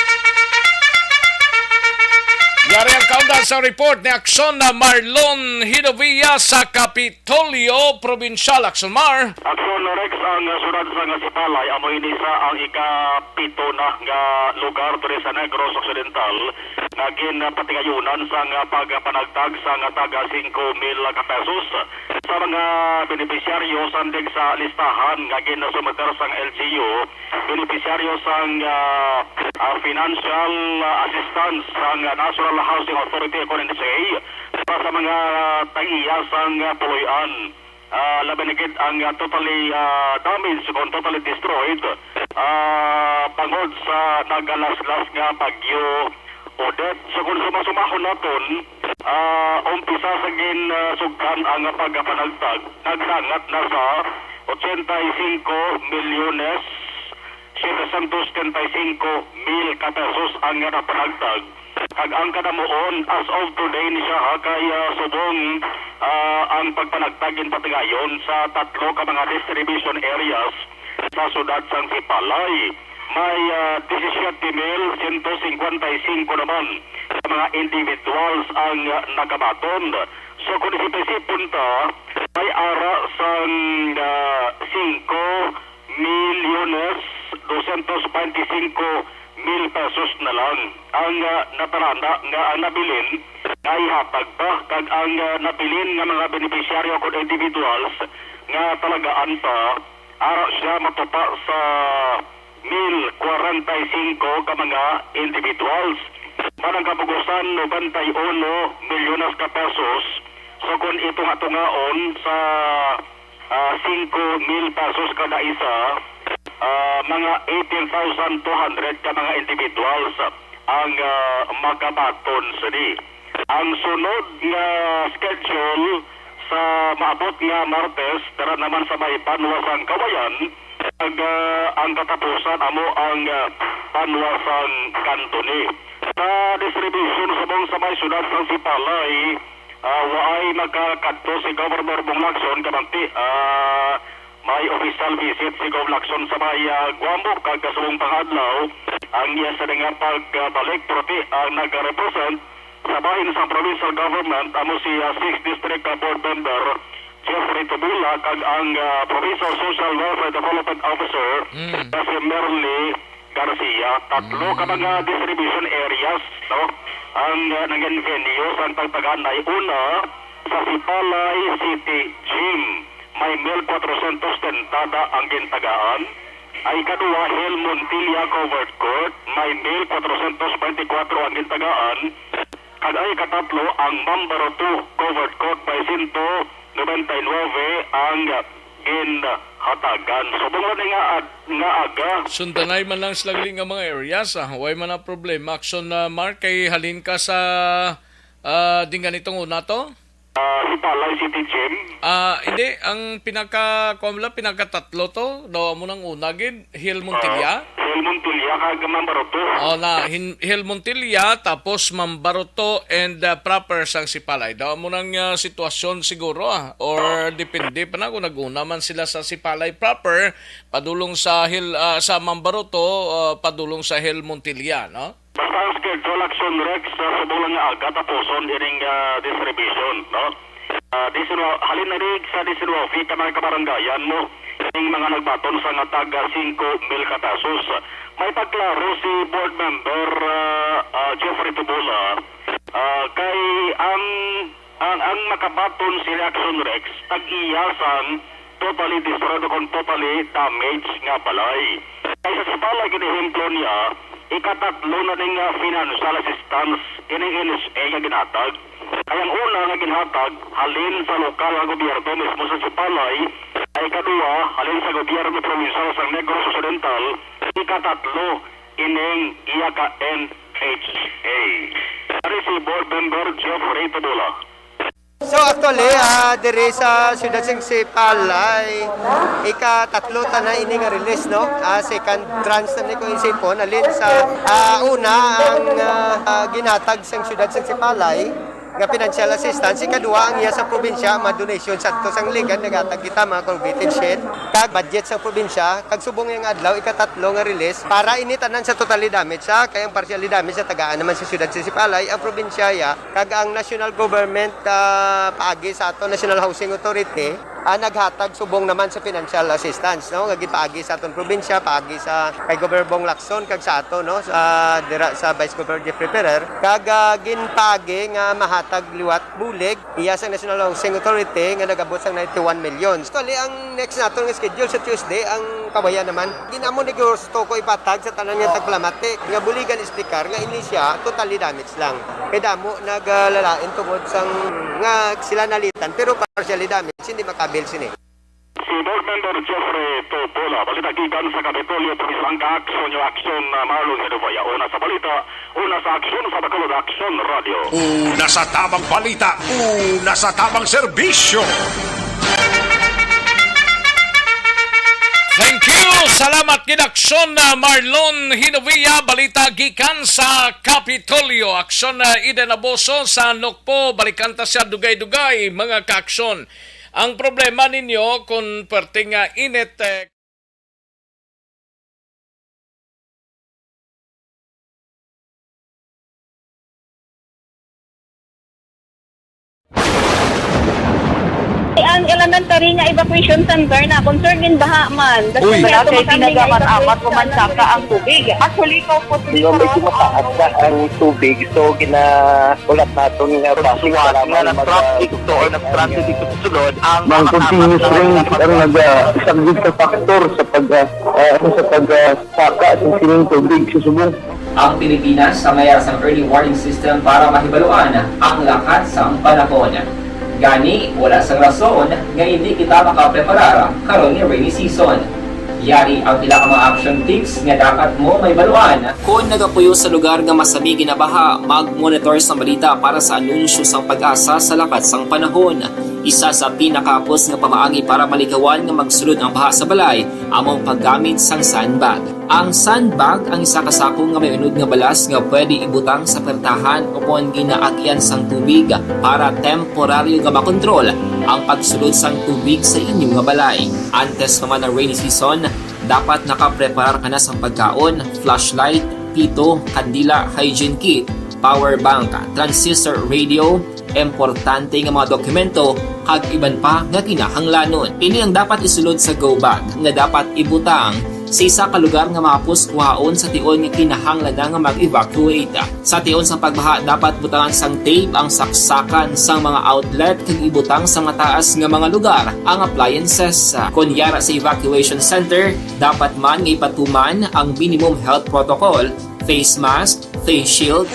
Yari ang kaundan sa report ni Akson na Marlon Hidovilla sa Kapitolyo, Provincial. Akson Mar. Akson Rex ang sunod sa nga Sipalay amo ini sa ang ika-pito na nga lugar diri sa Negros Occidental nga ginpatigayunan sa nga pagpanagtag sa nga taga 5,000 ka pesos sa mga benepisyaryo sandig sa listahan nga ginasumeter sang LGU, benepisyaryo sang financial assistance sang National Housing Authority o NHA para sa mga tagiya sang puloy-an. Labanigid ang totally damaged o totally destroyed pangod sa nagalaslas nga bagyo Odette. So kung sumasumahon naton, umpisa sa sugkan ang pagpanagtag, nagdangat na sa 85 milyones 735 mil ka pesos ang napanagtag. Kag ang kadamuon as of today ni siya kay subong ang pagpanagtagin patigayon sa tatlo ka mga distribution areas sa sudad sang Sipalay. May 17,155 naman sa mga individuals ang nagabaton. So kung isipin ta, may ara sang 5 milyones 225 mil pesos na lang ang nataranda nga ang nabilin ay hatag pa kag ang nabilin nga mga beneficiaryo kung individuals nga talagaan pa ara siya matupa sa 1,045 ka mga individuals. Manang kapugusan 91 milyones ka pesos. So kung ito nga tungaon sa 5,000 pesos kada isa, mga 18,200 ka mga individuals ang makabaton sini. Ang sunod nga schedule sa maabot nga Martes, tara naman sa may Panwasang Kawayan, ang katapusan amo ang Panwasang Kantoni. Sa distribution sa may syudad ng Sipalay, waay magkakadto si Governor Bong Lacson kamanti may official visit si Gov Lacson sa may Guambo kag kasubong pangadlaw ang iya sa nga pagbalik proti ang nag-represent sa bahin sa provincial government amo si 6th District Board Member Jeffrey Tobula kag ang Provincial Social Welfare Development Officer si Merly Garcia. Tatlo ka mga distribution areas ang nangin venue sa pagpaganay. Una sa Sipalay City Gym may 1,400 tentada ang gintagaan. Ay kadua Hill Montilla Covered Court may 1,424 ang gintagaan. Kag ay katatlo ang Mambaro 2 Covered Court may 199 ang ginhatagan. So bunga nga aga. Sundanay man lang slagling ang mga areas. Huwag man na problema. Action na Mark, kay halin ka sa din ganitong una to? Hipalay City Gym. Hindi, ang pinakatatlo to, daw mo nang una gid, Hill Montilla. Hill Montilla kag Mambaroto. Hill Montilla, tapos Mambaroto and proper sang Sipalay. Daw mo nang sitwasyon siguro or depende pa na kung naguna man sila sa Sipalay proper, padulong sa sa Mambaroto, padulong sa Hill Montilla, no? Basta ang schedule action Rex sa bulang nga aga tapuson ining distribution, no? Halin na rin sa distribution ka mga kabarangayan mo yung mga nagbaton sa nga taga 5,000 katasos. May pagklaro si board member Jeffrey Tubola kay ang makabaton si Reaction Rex tag-iyasan totally destroyed kung totally damaged nga balay. Kaysa sa balay kinihemplo niya ikatatlo na ning financial assistance ining NSA nga ginatag. Kaya ang una nga ginhatag halin sa lokal nga gobyerno mismo sa Sipalay, ay kadua halin sa gobyerno provincial sa Negros Occidental, ikatatlo ining iya ka NHA. Ari si board member Jeffrey Tubola. So actually, diri sa Siyudad ng Sipalay, ika-tatlo ta na ini nga release, no? Second tranche na ni ko isipon, alin sa una ang ginatag sa Siyudad ng Sipalay, nga financial assistance, ikadua ang iya sa probinsya, ma-donation sa ito sang ligan, nagatag kita mga converted shed, kag budget sa probinsya, kag subong yung adlaw, ika-tatlo nga release, para initanan sa totally damage, kaya ang partially damage sa tagaan naman sa Siyudad sa Sipalay, ang probinsya, kag ang national government, paagi sa ato National Housing Authority, naghatag subong naman sa financial assistance, no? Gagit paagi sa aton probinsya, paagi sa kay Governor Bong Lacson, kag sa ato, no? Sa Vice Governor Jeffrey Ferrer, kag ginpaagi nga mahatag liwat bulig iya sa National Housing Authority nga nagabot sang 91 million. So, ang next naton nga schedule sa Tuesday ang kabayan naman. Ginamo ni gusto ko ipatag sa tanan nga tagplamate nga buligan istikar nga inisya totally damage lang. Kay damo naglalain tungod sang nga sila nalitan pero partially damage hindi makabil sini. Si board member Jeffrey Tubola, balitagikan sa Kapitolyo sa isang ka-aksyon yung aksyon na Marlon Hedovaya. Una sa balita, una sa aksyon sa Bacolod Action Radio. Una sa tamang balita, una sa tamang serbisyo. Thank you! Salamat kinaksyon na Marlon Hinovia, balita gikan sa Kapitolyo. Aksyon na Eden Aboso sa Nokpo, balikanta siya dugay-dugay mga kaaksyon. Ang problema ninyo kung perting init ang elementary nga evacuation center na concern din baha man. Uy, kaya pinagaman-amat kumansaka ang tubig. Actually, po medyo mataas na ang tubig. So, ulat natin nga pasuwat nga nag-traffic to or nag-transit dito sa sunod. Ang continuous rain ang nag-subject sa factor sa pagsaka sa sining tubig sa subong. Ang Pilipinas sa mayroon sa early warning system para mahibaluan ang lakat sa panahon. Gani, wala sang rason nga hindi kita makapreparar karon ni rainy season. Yari ang pila ka mga action tips nga dapat mo may baluan. Kung nagapuyo sa lugar nga masabi ginabaha, mag-monitor sa balita para sa anunsyo sang pag-asa sa lakat sang panahon. Isa sa pinakapos nga pamaagi para malikawan nga magsulod ang baha sa balay, among paggamit sang sandbag. Ang sandbag ang isa kasakong nga may unod nga balas nga pwede ibutang sa pertahan upon ginaagyan sang tubig para temporaryo nga makontrol ang pagsulod sang tubig sa inyong nga balay. Antes naman ng rainy season, dapat nakapreparar ka na sang pagkaon, flashlight, pito, kandila, hygiene kit, power bank, transistor radio, importante nga mga dokumento kag iban pa nga kinahanglanon. Ini ang dapat isulod sa go bag nga dapat ibutang sa isa ka lugar nga mapus kuhaon sa tion nga kinahanglan nga mag-evacuate. Sa tion sa pagbaha dapat butangan sang tape ang saksakan sang mga outlet kag ibutang sa mga taas nga mga lugar ang appliances. Kunyara sa evacuation center, dapat man nga ipatuman ang minimum health protocol, face mask, face shield.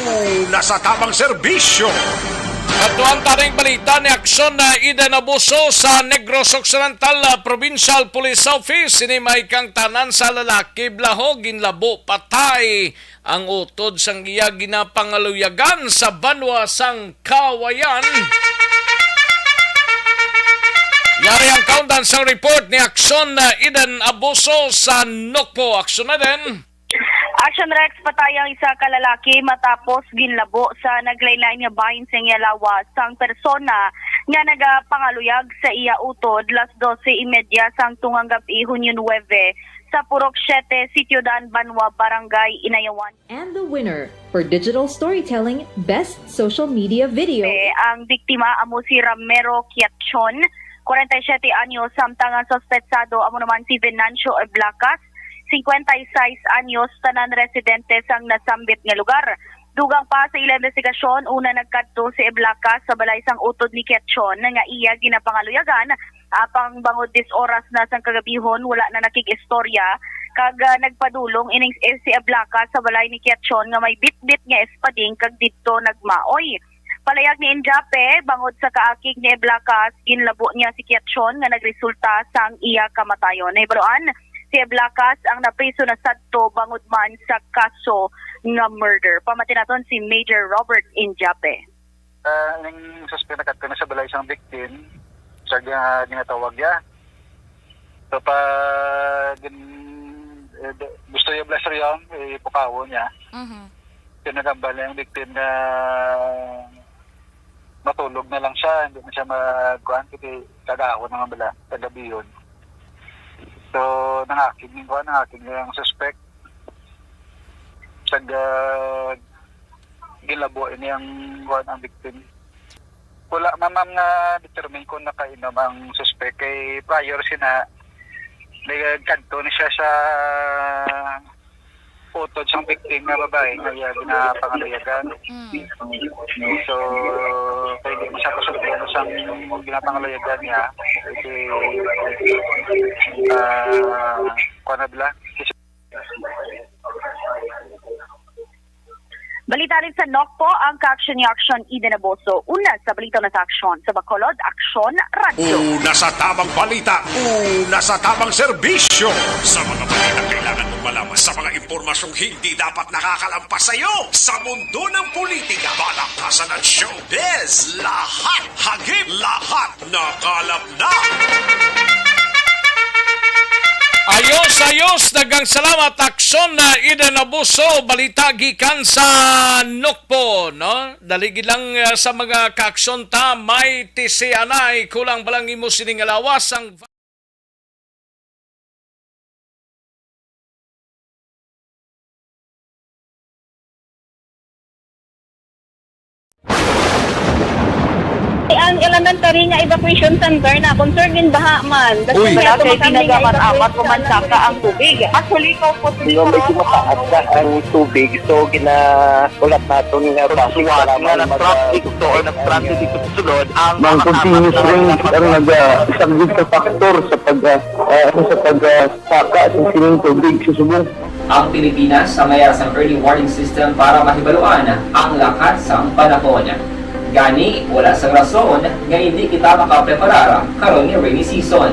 Nasa tamang serbisyo. Katuan taring balita ni aksyon na Eden Abuso sa Negros Occidental Provincial Police Office. Sinimay kang tanan sa lalaki blaho ginlabo patay ang utod sang iya ginapangaluyagan sa banwa sang Kawayan. Yari ang countdown sa report ni Aksyon na Eden Abuso sa Nokpo. Aksyon na din. Action Rex, patay ang isa ka lalaki matapos ginlabo sa naglaylay nga bahin sa Ngalawa sang persona nga nagapangaluyag sa iya utod las 12:30 sang tungang gabi Hunyo 9 sa Purok 7, Sitio Dan Banwa, Barangay Inayawan. And the winner for Digital Storytelling Best Social Media Video. Ang biktima amo si Ramiro Quiachon, 47 anyos, samtang ang sospetsado amo naman si Venancio Eblacas, 56 anyos, tanan residente sang nasambit nga lugar. Dugang pa sa ilang investigasyon, una nagkadto si Eblacas sa balay sang utod ni Quiachon nga iya ginapangaluyagan. Apang bangod 10 oras na sang kagabihon, wala na nakikistorya. Kag nagpadulong ining si Eblacas sa balay ni Quiachon nga may bit-bit nga espading kag didto nagmaoy. Palayag ni Injape, bangod sa kaakig ni Eblacas, ginlabo niya si Quiachon nga nagresulta sang iya kamatayon. Nahibaluan, si Eblacas ang napriso na sadto bangod man sa kaso nga murder. Pamatinaton si Major Robert Injape. Ning suspect na sa balay sang victim, sa ginatawag niya. So gusto niya blaster yung ipukawo niya. Kinagambala yung victim na matulog na lang siya, hindi na siya magkuhan kasi kagawa na nga bala, kagabi yun. So nangaking yung suspect. Gilabuin niyang kuhan ang victim. Wala mamam nga determine kung nakainom ang suspect kay prior sina nagkanto ni siya sa utod sa victim nga babae nga ginapangaluyagan. So kay di mo siya kasulti sa ginapangaluyagan niya kasi kunabla. Balita rin sa Nokpo, ang ka-action ni Action Eden Abuso. Una sa balita na sa aksyon. Sa Bacolod, Action Radio. Una sa tamang balita, una sa tamang serbisyo. Sa mga balita kailangan mong malaman, sa mga impormasyong hindi dapat nakakalampas sa iyo. Sa mundo ng politika, balakasan at showbiz, lahat hagip, lahat nakalap na. Ayos, dagang salamat Aksyon na Eden Abuso, balita gikan sa Nokpo, no? Daligi lang sa mga kaaksyon ta, may tisianay, kulang balang imo siningalawas ang ang elementary nga evacuation center na concerned baha man. Uy, kay pinagamat-amat pumansaka ang tubig. Actually, ko po medyo mataas na ang tubig. So, ulat natin nga pasiwag nga ng traffic to or nag-transit dito sa sulod. Ang continuous range ang nag-subject sa factor sa pagsaka sa sining tubig sa subong. Ang Pilipinas sa mayas ang early warning system para mahibaluan ang lakas ng panahon. Gani, wala sang rason nga hindi kita makapreparara karon ni rainy season.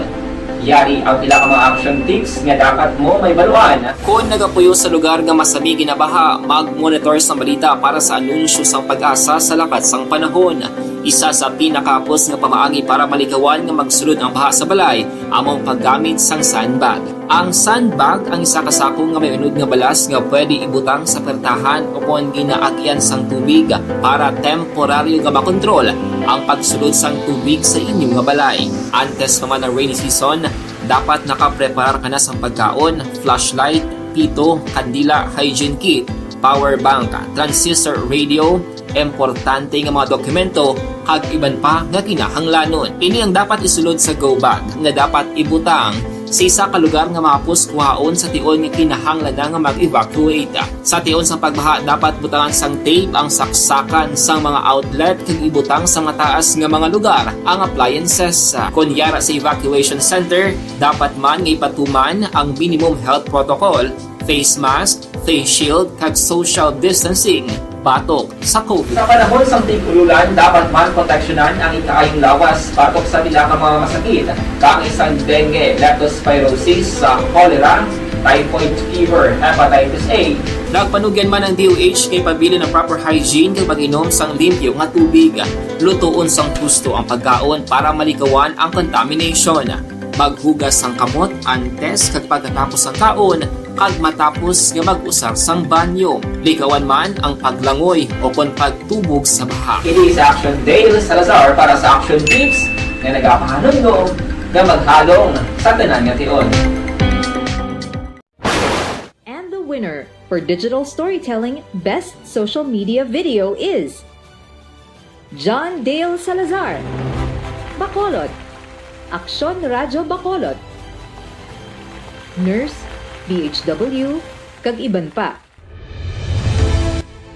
Yari ang pila ka mga action tips nga dapat mo may baluan. Kung nagapuyo sa lugar nga masabi ginabaha, mag-monitor sa balita para sa anunsyo sang pag-asa sa lakas sang panahon. Isa sa pinakapos nga pamaagi para malikawan nga magsulod ang baha sa balay, among paggamit sang sandbag. Ang sandbag ang isa kasako nga may unod nga balas nga pwede ibutang sa pertahan upon ginaagyan sang tubig para temporaryo nga makontrol ang pagsulod sang tubig sa inyong nga balay. Antes naman ng rainy season, dapat nakapreparar ka na sang pagkaon, flashlight, pito, kandila, hygiene kit, power bank, transistor radio, importante nga mga dokumento kag iban pa nga kinahanglanon. Ini ang dapat isulod sa go bag nga dapat ibutang sa isa ka lugar nga mapos kuhaon sa tion nga kinahanglan nga mag-evacuate. Sa tion sa pagbaha dapat butangan sang tape ang saksakan sang mga outlet kag ibutang sa mataas nga mga lugar ang appliances. Kunyara sa evacuation center, dapat man nga ipatuman ang minimum health protocol, face mask, face shield kag social distancing. Batok sa COVID. Sa panahon sa tig-ululan, dapat man proteksyonan ang ikaayong lawas batok sa pila ka mga masakit. Kang isang dengue, leptospirosis, cholera, typhoid fever, hepatitis A, Nagpanugyan man ang DOH kay pabili ng proper hygiene kay pag-inom sang limpyo nga tubig. Lutuon sang gusto ang pagkaon para malikawan ang contamination. Maghugas sang kamot antes kag pagkatapos ang kaon kag matapos nga mag-usar sang banyo. Likawan man ang paglangoy o kon pagtubog sa baha. It is Action Dale Salazar para sa Action Tips na nagapahanong nga maghalong sa tanan nga tion. And the winner for Digital Storytelling Best Social Media Video is John Dale Salazar, Bacolod, Aksyon Radyo Bacolod, Nurse, DHW, kag iban pa.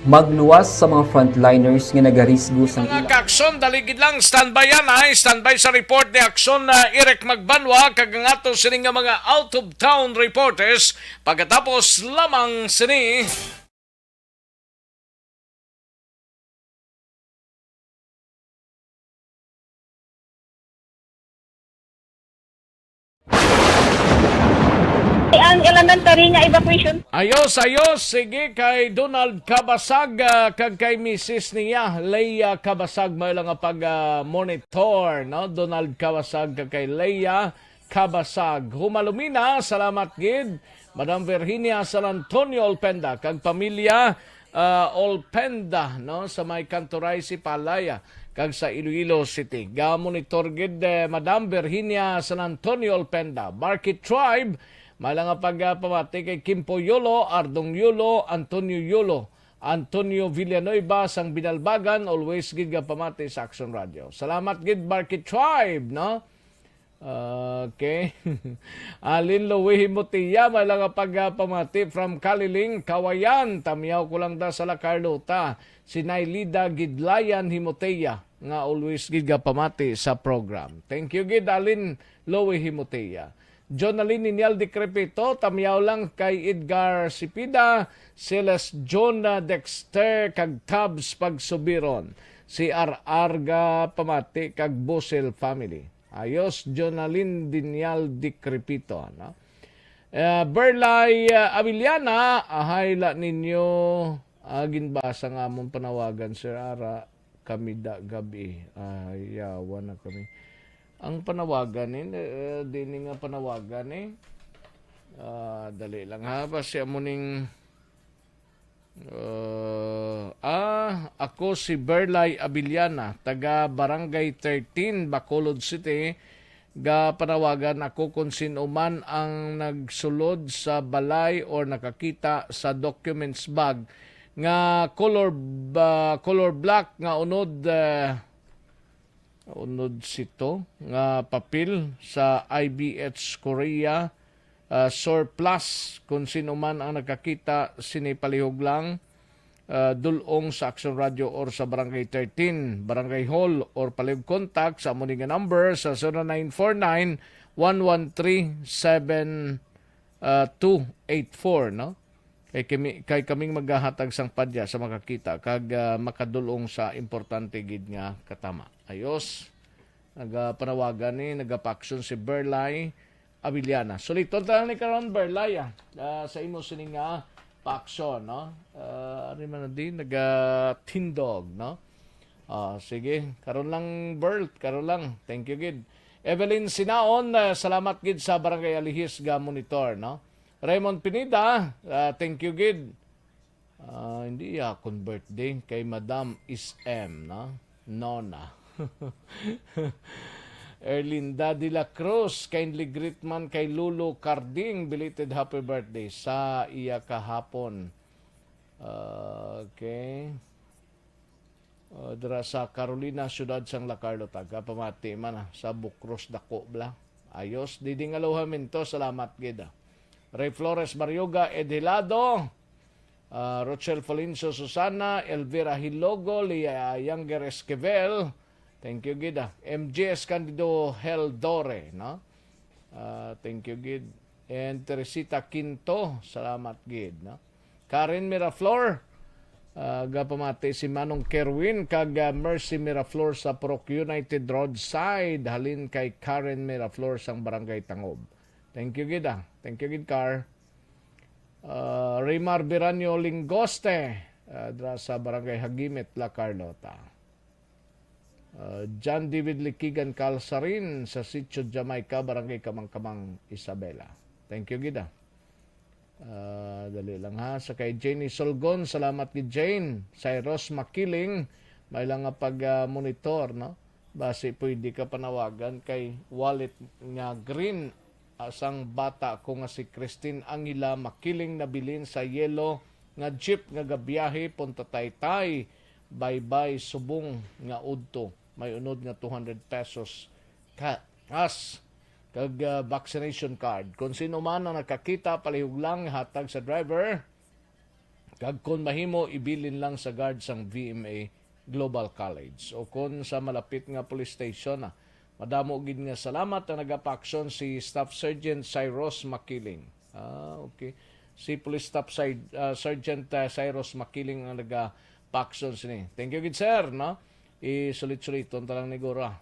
Magluwas sa mga frontliners nga nagarisgo sa Mga ka-aksyon, daligid lang, standby yan ha. Standby sa report ni Aksyon na Eric Magbanwa, kagangato sini nga mga out-of-town reporters. Pagkatapos lamang sini... Ang elementary nga evacuation. Ayos, sige kay Donald Cabasag kag kay Mrs. niya Leia Cabasag may lang nga pag-monitor, no? Donald Cabasag kag kay Leia Cabasag. Humalumina, salamat gid. Madam Virginia San Antonio Olpenda kag pamilya Olpenda, no? Sa may Cantoray si Palaya kag sa Iloilo City. Ga-monitor gid Madam Virginia San Antonio Olpenda. Market Tribe malang pagpamati kay Kimpo Yolo, Ardong Yolo, Antonio Yolo, Antonio Villanueva sang Binalbagan, always gid ga pamati sa Action Radio. Salamat gid Market Tribe, no? Okay. Alin Lowe Himotiya, malang pagpamati from Kaliling, Kawayan, tamiyaw ko lang da sa La Carlota. Si Nailida Gidlayan Himoteya, nga always gid ga pamati sa program. Thank you gid Alin Lowe Himoteya. Jonaline Ninial Decrepito, tamiyaw lang kay Edgar Sipida, Silas John Dexter, kag Tabs Pagsubiron, si Arga Pamati, kag Bosel Family. Ayos, Jonaline Ninial Decrepito. No? Berlay Abiliana, ahayla ninyo, ginbasa nga mong panawagan, Sir Ara, kami da gabi. Ayawa na kami. Ang panawagan dini nga panawagan dali lang ha ba siya muning ako si Berlay Abiliana, taga Barangay 13 Bacolod City. Ga panawagan ako kung sino man ang nagsulod sa balay or nakakita sa documents bag nga color black nga unod sito nga papel sa IBH Korea surplus kung sino man ang nakakita sinipalihog lang dulong sa Action Radio or sa Barangay 13 Barangay Hall or palihog contact sa among nga number sa 0949-113-7284 no kay kaming maghahatag sang padya sa makakita kag makadulong sa importante gid nga katama. Ayos, nagapanawagan nagapaksyon si Berlay Abiliana. Suliton ta ni karon Berlay sa imo sining nga paksyon, no? Ano man din nagatindog, no? Sige, karon lang Bert, karon lang. Thank you gid. Evelyn Sinaon, salamat gid sa Barangay Alihis ga monitor, no? Raymond Pinida, thank you gid. Hindi akong birthday kay Madam Is-M, no? Nona. Erlinda de la Cruz, kindly greet man kay Lulu Carding, belated happy birthday sa iya kahapon. Okay. Dira sa Carolina, syudad sang La Carlota, pamati man sa Bukros Dako bla. Ayos, diding alohamento, salamat gid. Ray Flores Marioga Edilado, Rochelle Folinso Susana, Elvira Hilogo, Lia Younger Esquivel, thank you gid. MJS Candido Heldore, no? Thank you gid. And Teresita Quinto, salamat gid, no? Karen Miraflor, gapamati si Manong Kerwin kag Mercy Miraflor sa Proc United Roadside, halin kay Karen Miraflor sang Barangay Tangob. Thank you gid. Thank you gid Car. Raymar Biranyo Lingoste dra sa Barangay Hagimit, La Carlota. John David Likigan Calsarin sa Sitio Jamaica, Barangay Kamangkamang, Isabela. Thank you, Gida. Dali lang ha. Sa kay Janie Solgon, salamat kay Jane. Cyrus Makiling, may lang nga pag-monitor, no? Base pwede ka panawagan kay wallet nga green asang bata ko nga si Christine Angila Makiling nabilin sa yellow nga jeep nga gabiyahe punta Taytay, bye-bye subong nga udto. May unod nga 200 pesos as kag vaccination card. Kung sino man ang nakakita, palihog lang hatag sa driver. Kag kung mahimo, ibilin lang sa guard sang VMA Global College. O kung sa malapit nga police station, madamo gid nga salamat na nagapaksyon si Staff Sergeant Cyrus Makiling. Okay. Si Police Staff Sergeant Cyrus Makiling ang nagapaksyon sini. Thank you gid sir, no? Isulit-suliton talang ni Gora.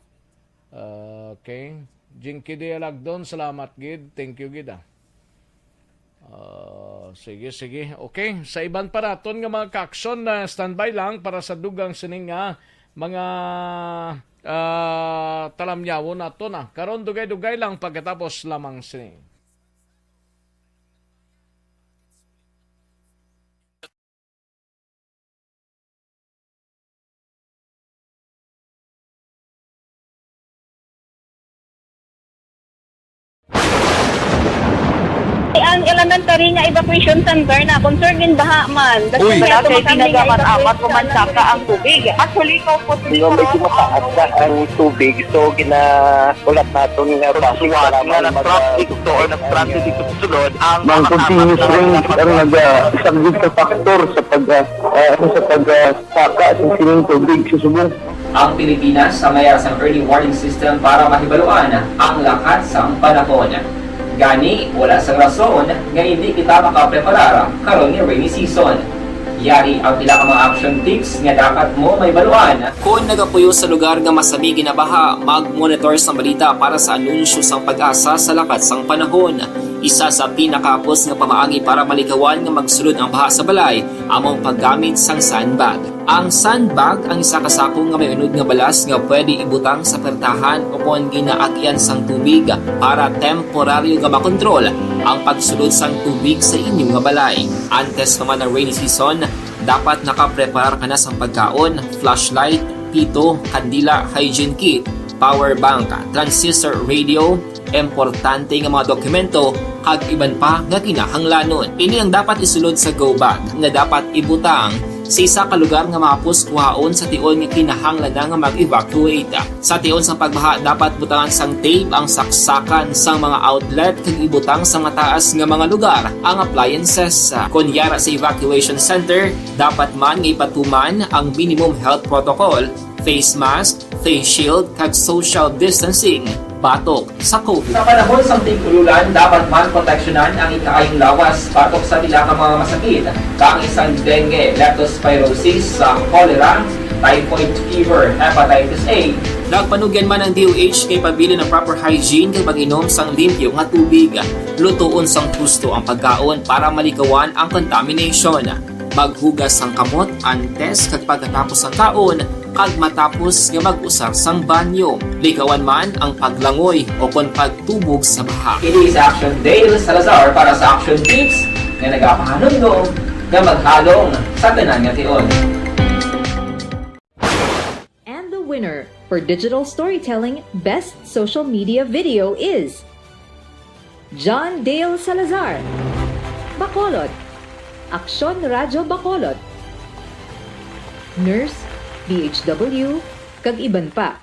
Okay. Jinky Dialagdon, salamat gid. Thank you gid. Sige. Okay. Sa iban paraton nga mga kaakson na standby lang para sa dugang sining nga mga talamyawo nato na. Karon dugay-dugay lang pagkatapos lamang sining. Ang elementary nga evacuation center na concern din baha man. Uy, kaya pinagamat-amat kumansaka ang tubig. Actually, ikaw po medyo mataas na ang tubig. So, ulat natin nga pasuwara nga ng traffic to or nag-traffic dito sa sulod. Ang continuous rain ang isang good factor sa pagsaka sa sining tubig sa subong. Ang Pilipinas sa mayroon sa early warning system para mahibaluan ang lakat sa panahon. Gani, wala sang rason nga hindi kita makapreparara karon ni rainy season. Yari ang pila ka mga action tips nga dapat mo may baluan. Kung nagapuyo sa lugar nga masabi ginabaha, mag-monitor sa balita para sa anunsyo sang pag-asa sa lakat sang panahon. Isa sa pinakapos nga pamaagi para malikawan nga magsulod ang baha sa balay, among paggamit sang sandbag. Ang sandbag ang isa ka sako nga may unod nga balas nga pwede ibutang sa pertahan o kung ginaagyan sang tubig para temporaryo nga makontrol ang pagsulod sang tubig sa inyong nga balay. Antes naman ng rainy season, dapat nakaprepare ka na sang pagkaon, flashlight, pito, kandila, hygiene kit, power bank, transistor radio, importante nga mga dokumento kag iban pa nga kinahanglanon. Ini ang dapat isulod sa go bag nga dapat ibutang sa isa ka lugar nga mapos kuhaon sa tion nga kinahanglan nga mag-evacuate. Sa tion sa pagbaha dapat butangan sang tape ang saksakan sang mga outlet kag ibutang sa mataas nga mga lugar ang appliances. Kunyara sa evacuation center, dapat man nga ipatuman ang minimum health protocol, face mask, face shield kag social distancing. Batok sa COVID. Sa panahon sa tig-ululan, dapat man proteksyonan ang ikaayong lawas batok sa pila ka mga masakit. Kang isang dengue, leptospirosis, cholera, typhoid fever, hepatitis A. Nagpanugyan man ang DOH kay pabili ng proper hygiene kay pag-inom sang limpyo nga tubig. Lutuon sang gusto ang pagkaon para malikawan ang contamination. Maghugas sang kamot antes kag pagkatapos ang kaon kag matapos nga mag-usar sang banyo. Likawan man ang paglangoy o kon pagtubog sa baha. Kini sa Action Dale Salazar para sa action tips nga nagapahanundong nga maghalong sa tanan nga tion. And the winner for Digital Storytelling Best Social Media Video is John Dale Salazar, Bacolod, Aksyon Radyo Bacolod, Nurse, DHW, kag iban pa.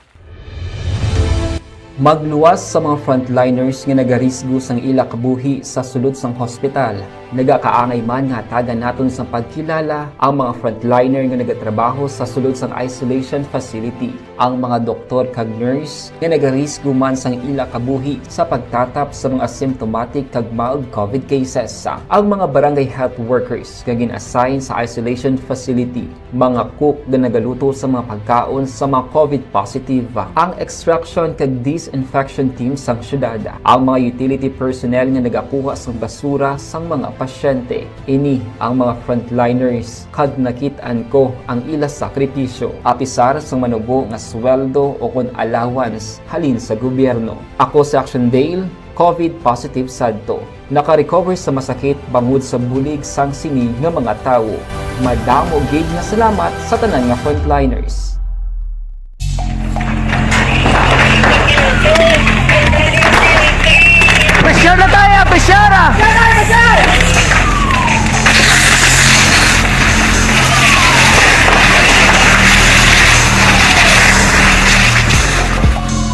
Magluwas sa mga frontliners nga nagarisgo sang ila kabuhi sa sulod sang hospital. Nagakaangay man nga hatagan naton sa pagkilala ang mga frontliner nga nagatrabaho sa sulod sang isolation facility. Ang mga doktor kag nurse nga nagarisgo man sang ila kabuhi sa pagtatap sa mga asymptomatic kag mild COVID cases. Ang mga barangay health workers nga gin-assign sa isolation facility, mga cook nga nagaluto sa mga pagkaon sa mga COVID positive. Ang extraction kag disinfection team sang syudad, ang mga utility personnel nga nagakuha sang basura sang mga pasyente. Ini ang mga frontliners kag nakit-an ko ang ila sakripisyo apisar sa manubo nga sweldo o kun allowance halin sa gobyerno. Ako si Action Dale, COVID positive sadto. Naka-recover sa masakit bangod sa bulig sang sini nga mga tawo. Madamo gid nga salamat sa tanan nga frontliners. Pressure na tayo! Pressure!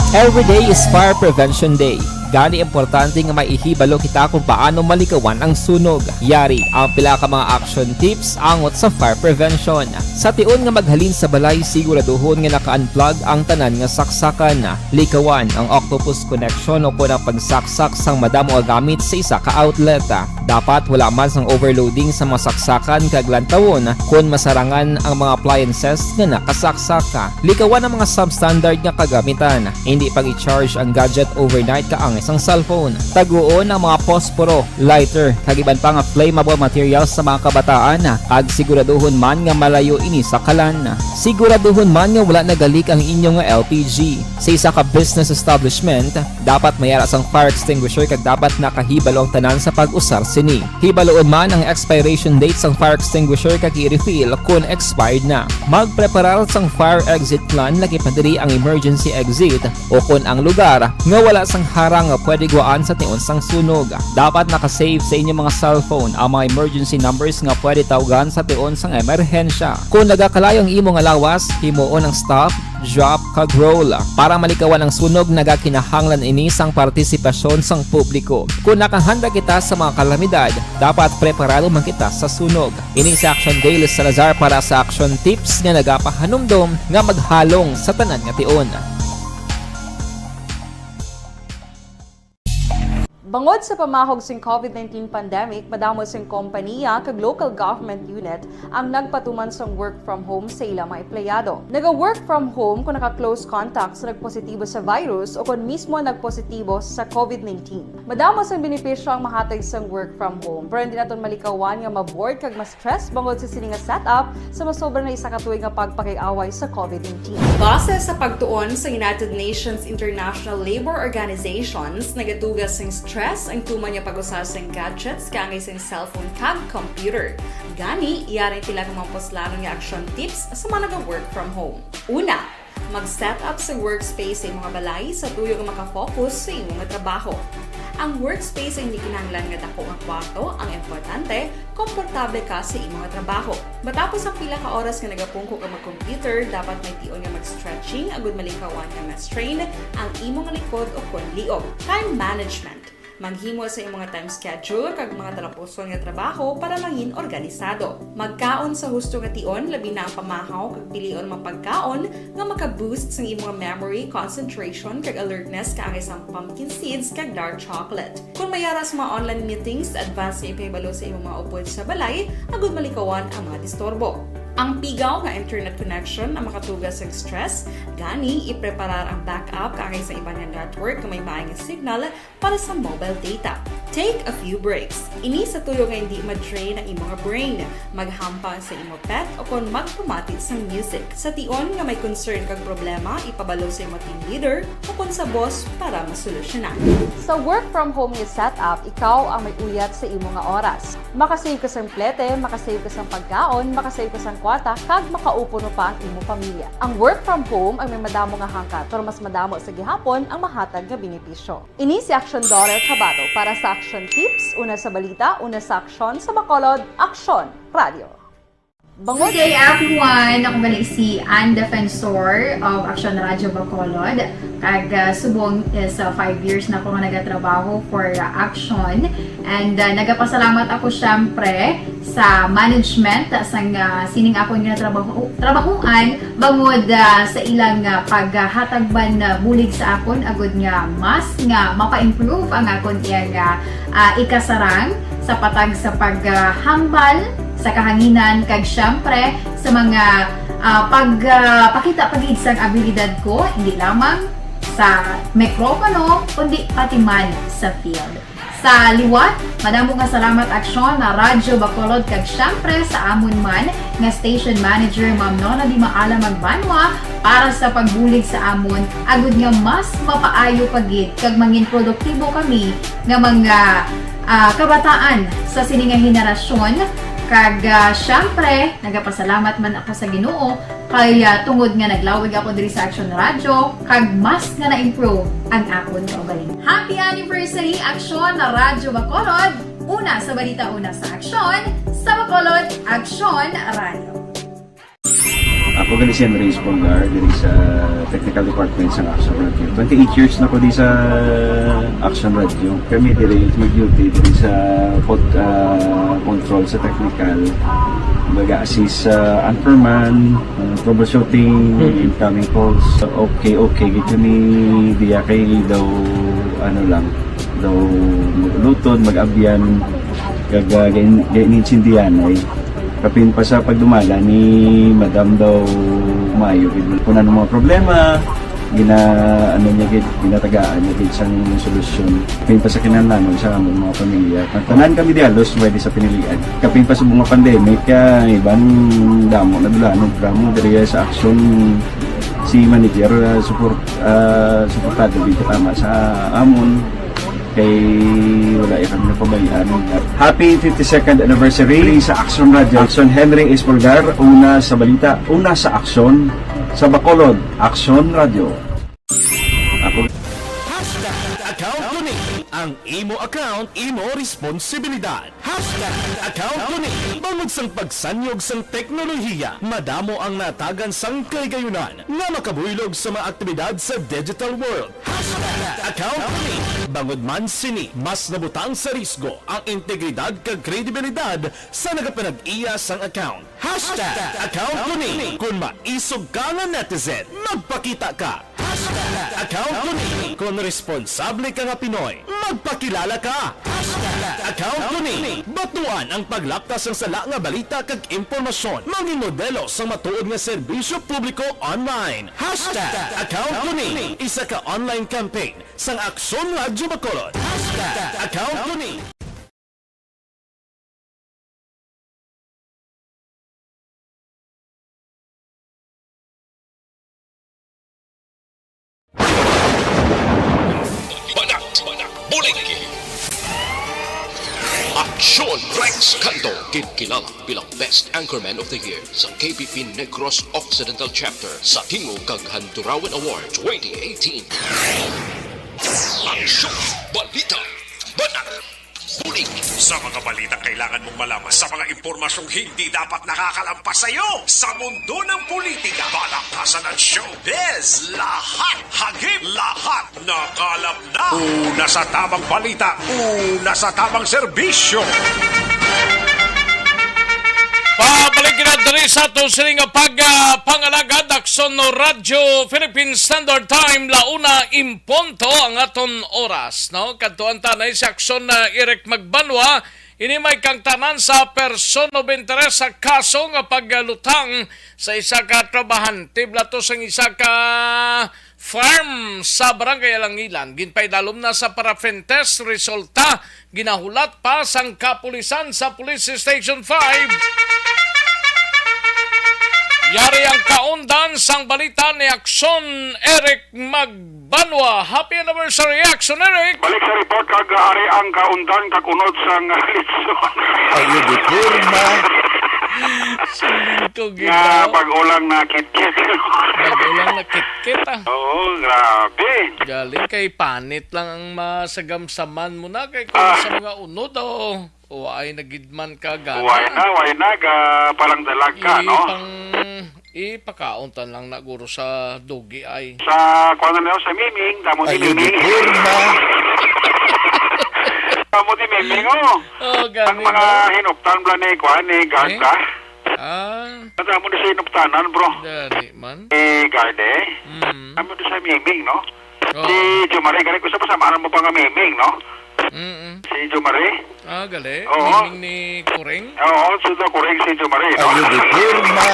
Every day is Fire Prevention Day. Gani importante nga maihibalo kita kung paano malikawan ang sunog. Yari ang pila ka mga action tips angot sa fire prevention. Sa tion nga maghalin sa balay, siguraduhon nga naka-unplug ang tanan nga saksakan. Likawan ang octopus connection o kung ang pagsaksak sang madamo nga gamit sa isa ka outlet. Dapat wala man sang overloading sa mga saksakan kag lantawon kung masarangan ang mga appliances nga nakasaksaka. Likawan ang mga substandard nga kagamitan. Hindi pag i-charge ang gadget overnight kaang isang cellphone. Taguon ang mga posporo, lighter, kag iban pa nga flammable materials sa mga kabataan. Ag siguraduhon man nga malayo ini sa kalan. Siguraduhon man nga wala nagalik ang inyong LPG. Sa isa ka business establishment, dapat mayara sang fire extinguisher kag dapat nakahibalo ang tanan sa pag-usar sini. Hibaloon man ang expiration date sang fire extinguisher kag i-refill kung expired na. Magpreparar sang fire exit plan lagi pa diri ang emergency exit o kung ang lugar nga wala sang harang nga pwede guaan sa tion sang sunog. Dapat nakasave sa inyong mga cellphone ang mga emergency numbers nga pwede tawagan sa tion sang emerhensya. Kung nagakalayo ang imong alawas, himuon ang stop, drop, kag roll. Para malikawan ang sunog, nagakinahanglan ini sang partisipasyon sang publiko. Kung nakahanda kita sa mga kalamidad, dapat preparado man kita sa sunog. Ini si Action Dale Salazar para sa Action Tips nga nagapahanumdom nga maghalong sa tanan nga tion. Bangod sa pamahog sing COVID-19 pandemic, madamo sing kompanya kag local government unit ang nagpatuman sang work from home sa ilang mga empleyado. Naga-work from home kung naka-close contact sa nagpositibo sa virus o kung mismo nagpositibo sa COVID-19. Madamo sang benepisyo ang mahatag sang work from home, pero hindi naton malikawan nga maboard kag ma-stress bangod sa sini nga setup sa masobra na isa ka tuig nga pagpakiaway sa COVID-19. Base sa pagtuon sa United Nations International Labour Organizations, nagatugas sing stress ang tuman niya pag-usar sa gadgets kangay sa cellphone kag computer. Gani, iyaring tila ng mga poslanong nga action tips sa mga nag-work from home. Una, mag-set up sa workspace sa mga balay sa tuyo nga makafocus sa imong trabaho. Ang workspace ay hindi kinahanglan nga dako ang kwarto, ang importante, komportable ka sa imong trabaho. Matapos ang pila ka oras nga nagapungko ka mag-computer, dapat may tion nga mag-stretching agud malikawan nga ma-strain ang imong likod o kon liog. Time management. Maghimo sa imong time schedule kag mga talapuson nga trabaho para langin organisado. Magkaon sa husto nga tion, labi na ang pamahaw kag pilion mapagkaon nga maka-boost sa imong memory, concentration kag alertness kaangay sang pumpkin seeds kag dark chocolate. Kung mayaras mga online meetings, advance nga ipahibalo sa imong mga upod sa balay, agud malikawan ang mga disturbo. Ang pigaw nga internet connection ang makatugas sa stress, gani ipreparar ang backup kaangay sa iba nga network nga may maayong signal para sa mobile data. Take a few breaks. Ini sa tuyo nga hindi ma-drain ang imong brain. Maghampang sa imong pet o kung magpumatit sa music. Sa tion nga may concern kag problema, ipabalo sa imong team leader o kung sa boss para masolusyonan. Sa work from home nga setup, ikaw ang may uyat sa imong nga oras. Makasave ka sa plete, makasave ka sa pagkaon, makasave ka sa kwata, kag makaupo no pa ang imong pamilya. Ang work from home ay may madamo nga hangkat, pero mas madamo sa gihapon ang mahatag nga benepisyo. Ini si Action Daughter Cabato para sa Action Tips, una sa balita, una sa aksyon, sa Bacolod, Action Radio. Good day everyone! Ako gali si Ann Defensor of Action Radio Bacolod. Kag subong is 5 years na ako nga nagatrabaho for Action. And nagapasalamat ako syempre sa management sang sining ako nga trabahuan bangod sa ilang paghatagban bulig sa akon agud nga mas nga mapa-improve ang akon iyang ikasarang sa patag sa paghambal sa kahanginan kag syempre sa mga pakita pagid sang abilidad ko hindi lamang sa mikropono kundi pati man sa field. Sa liwat, madamo nga salamat aksyon na Radyo Bacolod kag syempre sa amon man nga station manager Ma'am Nona Di Maala Magbanwa para sa pagbulig sa amon agud nga mas mapaayo pagid kag mangin produktibo kami nga mga kabataan sa sining nga henerasyon. Kag syempre, nagapasalamat man ako sa Ginoo kay tungod nga naglawig ako diri sa Action Radio kag mas nga na-improve ang akon kaugaling. Happy anniversary Action na Radyo Bacolod! Una sa balita, una sa aksyon, sa Bacolod, Action Radio. Ako gali si Andres Polgar diri sa Technical Department sa Action Radio. 28 years na ko di sa Action Radio. Kami diri mag-duty diri sa control sa technical. Mag-assist sa anchorman, troubleshooting, incoming calls. Okay, gito ni diya kay daw daw maglutod, mag-abyan, ganinsindihan ay kapin pa sa pagdumala ni Madam daw Mayo kung ano mga problema ginatagaan niya siyang solusyon kapin pa sa kinahanglan sa among mga pamilya tanan kami dialos pwede sa pinilian kapin pa sa mga pandemic ibang damo na dulanon programo diri sa action si manager suportado dito tama sa amon kay wala kami napabayaan. Happy 52nd anniversary sa Action Radio. Action Henry Espolgar, una sa balita, una sa aksyon sa Bacolod, Action Radio. Ako Account ko ni ang imo account, imo responsibilidad. Account ko ni bangod sang pagsanyog sang teknolohiya, madamo ang natagan sang kaygayunan nga makabuylog sa mga aktibidad sa digital world. Account ko ni bangod man sini mas nabutang sa risgo ang integridad kag kredibilidad sa nagapanag-iya sang account. Account ko ni kung maisog ka nga netizen, magpakita ka. Account ko ni kung responsable ka nga Pinoy, magpakilala ka. Account ko ni batuan ang paglaptas ng sala nga balita kag impormasyon, mangin modelo sa matuod nga serbisyo publiko online. Account ko ni isa ka online campaign sang Aksyon Radyo Bacolod. Account ko ni Bulig! Aksyon Rex Canto, kilala bilang Best Anchorman of the Year sa KPP Negros Occidental Chapter sa Tingog kag Handurawan Award 2018. Aksyon Balita Banat Bulig! Sa mga balita kailangan mong malaman sa mga impormasyong hindi dapat nakakalampas sa iyo sa mundo ng politika, balakasan at showbiz. Lahat hagip, lahat nakalap na. Una sa tamang balita, una sa tamang serbisyo. Pabalik na diri sa ato sining pangalaga Aksyon no Radyo Philippine Standard Time launa imponto ang aton oras no kadtuan tanay sa aksyon na Eric Magbanwa ini may kang tanan sa persono of interest sa kaso nga paglutang sa isa ka trabahante blato sang isa ka farm sa Barangay Alangilan. Ginpaydalom na sa paraffin test resulta ginahulat pa sang kapulisan sa Police Station 5. Yari ang kaundan sang balita ni Aksyon Eric Magbanwa. Happy anniversary, Aksyon Eric! Balik sa report kag ari ang kaundan kag unod sang litson. Ayo di kurma. Nga pag-ulang na kit-kit. Pag-ulang na kit-kit Oo, grabe. Galing kay panit lang ang masagamsaman mo na kay kung sa mga unod o ay nagidman ka gana. Way na, parang dalag ka, no? Ipakauntan lang na guro sa dugi ay. Sa kung ano sa miming, damo ni miming. Damo ni miming, ang mga hinuptan bla ni kuan ni garda. Damo ni sa hinuptanan, bro. Dari man. Garde. Damo ni sa miming, no? Si Jumare, galing ko sa pasamaan mo pa nga miming, no? Si Jumare. Gali. Oo. Miming ni Kuring. Oo, si Kuring si Jumare, no? Ayo di kurma.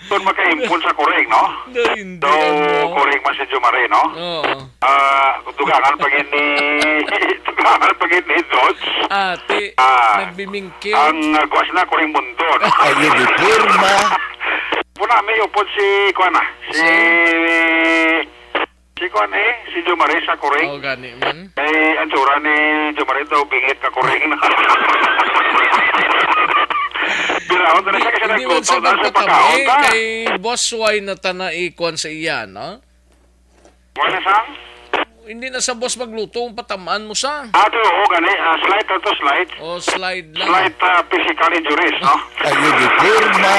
So, kung makaimpon sa kuring, no? Hindi So, kuring man si Jumare, no? Oo. Dugangan pag ini Dodge. Ate, nagbimingkit. Ang guwas na kuring mundo, no? Ayun, di purma. Puna, may upod si Kuana. Si Kuan si Jumare sa kuring. Oo, gani man. Ang tsura ni Jumare daw bingit ka kuring na. Biraon na siya kasi Hindi man nagluto sa na sa pagpatami pagkaon ta. kay Boss Y na tanaikon sa iya, no? Wala sang? Hindi na sa boss magluto, kung patamaan mo sa. Ato, gani. Slide to slide. O, slide lang. Slight physical injuries, no? Ayun, di purma.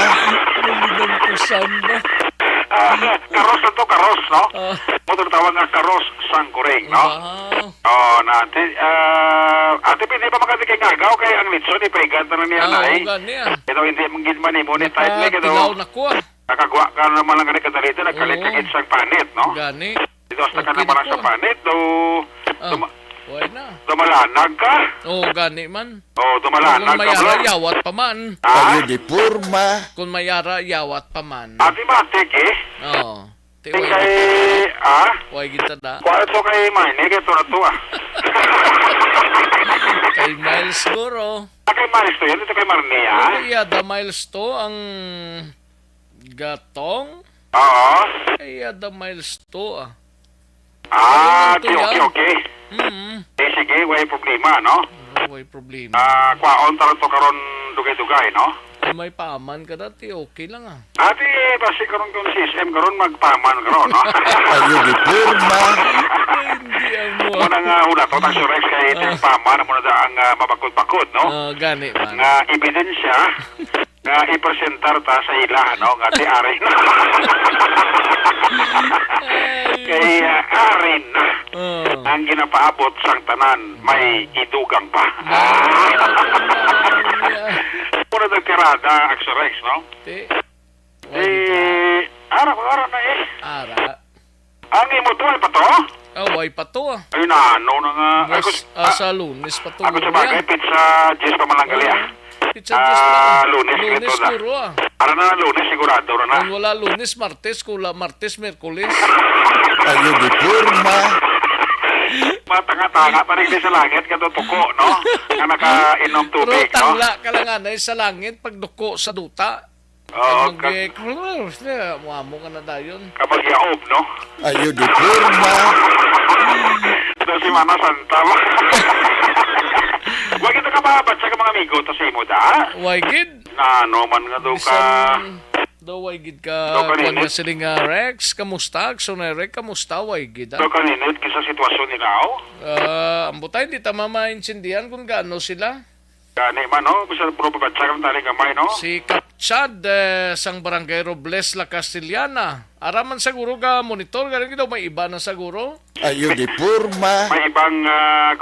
Nalilampusan ba? Karos na to, karos, no? Motor tawag nga karos sang kuring, no? Ate, pwede pa makati kay ngagaw kay ang litson, ipaigat na niya na eh. Gani Ito hindi manggid man monetize like ito. Tilaw na ko Nakagwa ka naman lang ganit kadalito, nagkalit ka sa panit, no? Gani. Ito hasta ka naman sa panit, Why na? Dumalanag ka? Oo, gani man. Dumalanag Kung ka, mayara, bro. yawat pa man. Ayun, di purma. Kung mayara, yawat pa man. Ati matik eh. Oo. Kay, Why kita da? Kuha ito kay Mine, kay ito na ito Kay Miles siguro. Kay Miles to yan, ito kay Marnia. Kaya da Miles to, ang gatong. Oo. Kaya da Miles to, Okay. Sige, way problema, no? Way problema. Kwaon taron to karon dugay-dugay, no? Kung may paaman ka dati, okay lang Ati, basi karon kung system karon magpaman karon, no? Ayun, di purma. Hindi mo. Muna nga una to, tang surex kay paman, muna da ang mabakod-bakod, no? Gani man. Nga ebidensya, nga ipresentar ta sa ila, no? Nga di arin. Kay arin ang ginapaabot sang tanan, may idugang pa. Muna nagtirada, Axorex, no? Ara na eh. Ara. Ang imo to ay pa to? Way pa to Ay na, ano na nga. Sa Lunes pa to. Ako sa bagay, pizza Jess pa man lang gali Pizza Jess pa. Lunes siguro Ara na, Lunes sigurado na. Kung wala Lunes, Martes, kula Martes, Merkulis. Ayun, di purma. Matanga-tanga pa rin sa langit, katutuko, no? Nga nakainom tubig, Pero tangla ka lang sa langit, pagduko sa duta. Oo, muamo ka na dayon. Kapag yaob, no? Ayun, di purma. Ito si Mana Santa. Huwag ito ka mabat sa mga amigo, to sa imo da? Why gid? Ano man nga daw ka... Do why gid ka kuan nga siling Rex, kamusta? So na Rex, kamusta why gid? Do kaninit kisa sitwasyon nila, ang butay di ta mamaintindihan kung gaano sila. Gani man, no? Bisa puro pagkatsagang tali gamay, no? Si Kapchad, sang Barangay Robles, La Castellana. Araman siguro ka monitor, ganun daw may iba na siguro. Ayun, di purma. May ibang,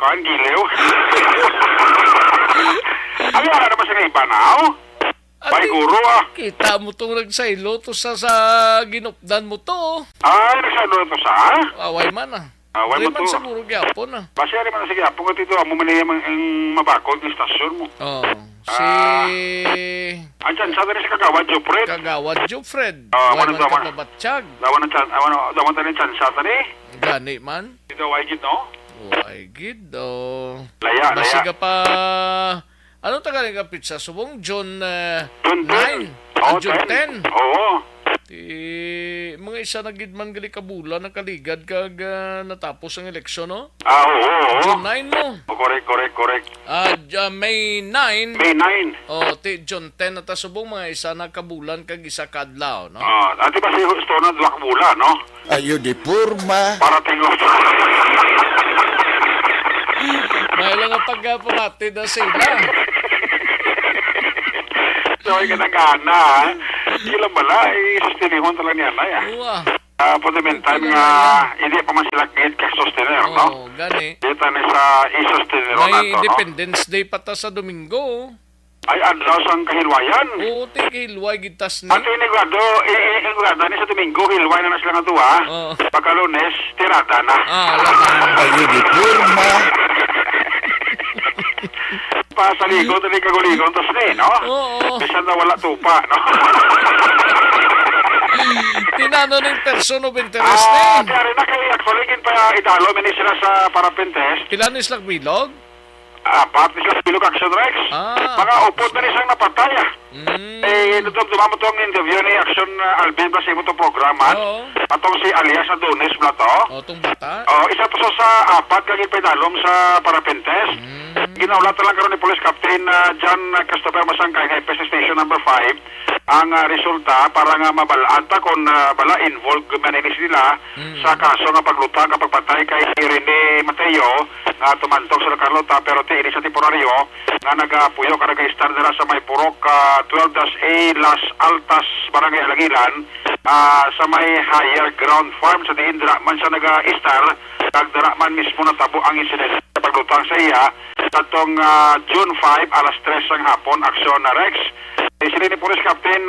giliw. Ano nga naman siya iba na, May guro, Kita mo itong nagsaylo to sa ginupdan mo to. Nagsaylo to sa, Away man, Away man to. siguro gyapon, Basi ari man sige, apong ito, amo man ang mabakod ng istasyon mo. Andiyan, sa rin si Kagawad Jofred. Kagawad Jofred. Wala man kapabatsyag. Dawan tanin chansa tani. Gani man. Ito, waigid, no? Waigid, Laya. Basi ka pa... Ano tagal nga pizza? Subong John 9? John 10? Oo. Mga isa na gidman gali kabulan na kaligad kag natapos ang eleksyon, no? Oo. John 9 mo. Correct. May 9. May 9. John 10 na tasubong mga isa na kabulan kag isa kadlaw, no? Ati ba si gusto na dua kabulan, no? Ayun, di purma. Para tingos. May lang ang pagpamatid na sila. So, ay kanagana, Kila bala, sustenihon talaga niya na, fundamental nga, hindi pa man sila sustenir, no? Gani. Dito na sa i-sustenir na to, no? May Independence Day pa ta sa Domingo. Ay, adlaw sang kahilwayan. Oo, hilway gitas ni. At inigwado ni sa Domingo, hilway na sila nga tuwa. Pagka Lunes, tirada na. Ayun, di purma. Pasaligon, tali kaguligon, tas ni, no? Oo. Bisan na wala tupa, no? ano ng person of interest Kaya rin na kay actually pa idalo, mini sila sa parapin test. Pila ni slag bilog? Apat ni sila bilog action Rex. Mga upod na ni siyang napatay. Dumamo to ang interview ni Action Alvin ba sa imo to programa. Atong si Alias Adonis ba to? Tong bata. Isa to sa apat kagit pedalom sa parapin test. Ginaulat lang karon ni Police Captain John Christopher Masangkay kay PES Station number 5 ang resulta para nga mabalaan ta kung bala involved maninis nila sa kaso nga paglutang kapag patay kay Rene Mateo nga tumantong sa Carlota pero ini sa temporaryo nga nagapuyo ka nag-star nila sa may Purok 12-A Las Altas Barangay Alagilan sa may Higher Ground Farm sa Diindra man siya nag-star kagdara man mismo natabo ang insidente sa paglutang sa iya tatong June 5 alas 3 ang hapon aksyon na Rex. Sila ni Police Captain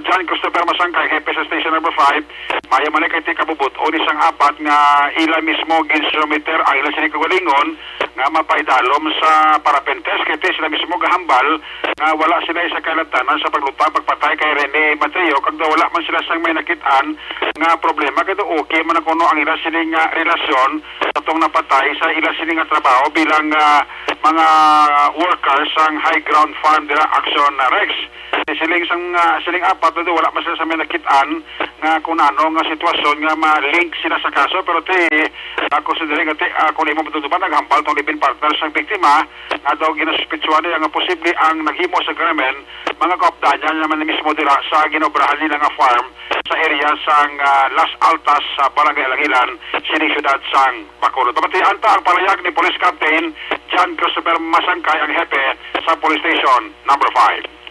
John Christopher Masangkay kay PES Station number 5 maya man kay kabubot o isang apat nga ila mismo ginsometer ang ila sila kagalingon nga mapaidalom sa parapin test kay sila mismo gahambal nga wala sila sa kailatanan sa paglutang pagpatay kay Rene Mateo kag wala man sila sang may nakit-an nga problema kay okay man kuno ang ila sining relasyon atong napatay sa ila sining trabaho bilang mga workers sang High Ground Farm dira Action Rex. Siling apat na wala man sila sa may nakit-an nga kung ano nga sitwasyon nga ma-link sila sa kaso pero considering kung imo matutupan naghambal tong living partner sa biktima nga daw ginasuspitsuhan niya nga posible ang naghimo sa krimen mga kaupdanyan naman mismo dira sa ginobrahan nila nga farm sa area sang Las Altas sa Barangay Alagilan sinisiyudad sang Bacolod. Pamatian ta ang palayag ni Police Captain John Christopher Masangkay ang hepe sa Police Station number 5.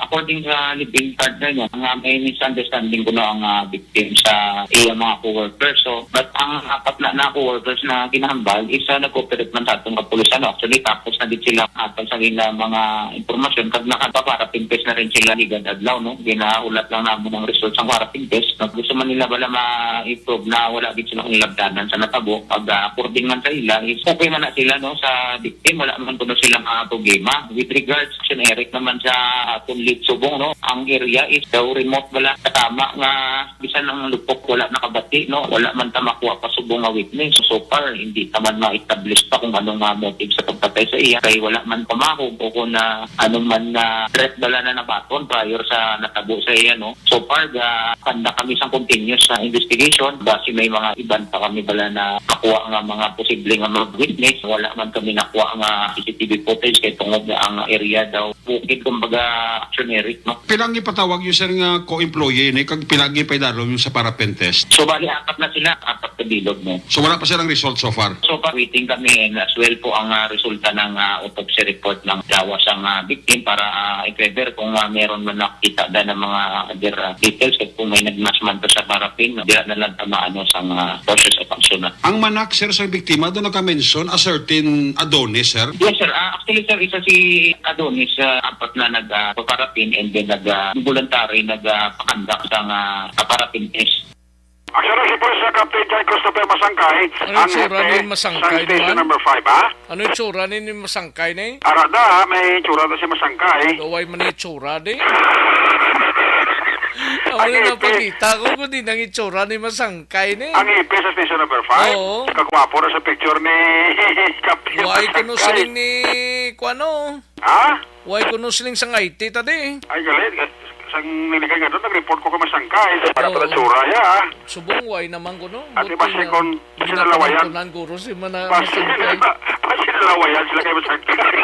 According sa living partner niya, may misunderstanding ko na ang victim sa iyang mga co-workers. So, but ang apat na co-workers na ginahambal is nag-cooperate man sa atong kapulisan. Actually, tapos na din sila atong sa mga informasyon. Kag nakaparapin test na rin sila ligad adlaw, no? Ginaulat lang namin ang results ng parapin test. Gusto man nila bala ma-improve na wala din silang nilabdanan sa natabo. Pag according man sa ila, is okay man na sila, no? Sa victim, wala man kuno silang problema. With regards, Eric naman sa atong Subong, no? Ang area is daw remote wala katama nga bisan ng lupok wala nakabati, no? Wala man ta makuha pa subong nga witness. So far hindi naman ma-establish pa kung anong motive sa pagpatay sa iya kay wala man pamahog o kung anong man na threat bala na nabaton prior sa natabo sa iya, no? So far kanda kami sa continuous sa investigation base may mga iban pa kami bala na nakuha nga mga posibleng mga witness. Wala man kami nakuha nga CCTV footage kay tungod nga ang area daw bukid kumbaga generic, no? Pilang ipatawag yung sir nga co-employee ni kag pilagi pa idalom yung sa parapin test. So bali apat na sila, apat na bilog, no? So wala pa silang result so far. So far waiting kami and as well po ang resulta ng autopsy report ng lawas ang victim para i-cover kung meron man nakita na ng mga other details at kung may nagmatch man to sa parapin, dira na lang tamaano sa process of action. Ang manak sir sa biktima doon naka-mention a certain Adonis, sir? Yes sir, actually sir isa si Adonis apat na nagpaparapin and then nag-voluntary nagpakandak sa parapin test. Aksyon na si Police Captain John Christopher Masangkay ano yung tsura ni Masangkay Station number 5, ha? Ano yung tsura ni Masangkay ni? Arada, may tsura na si Masangkay. Daway man yung tsura di? Ako yung napakita ko kung di nang itsura ni Masangkay ni. Ang IP sa Station number 5? Oo. Kagwapo na sa picture ni Captain Why Masangkay. kuno siling ni Kuano? Ha? Why kuno siling sa ngaiti tadi? Ay galit. Sang niligay nga doon, nag-report ko kay Masangkay. Para pala tsura ya. Subong why naman kuno? At iba si kon sinalawayan. Ginapantunan guro si Masangkay. Sinalawayan sila kay Masangkay.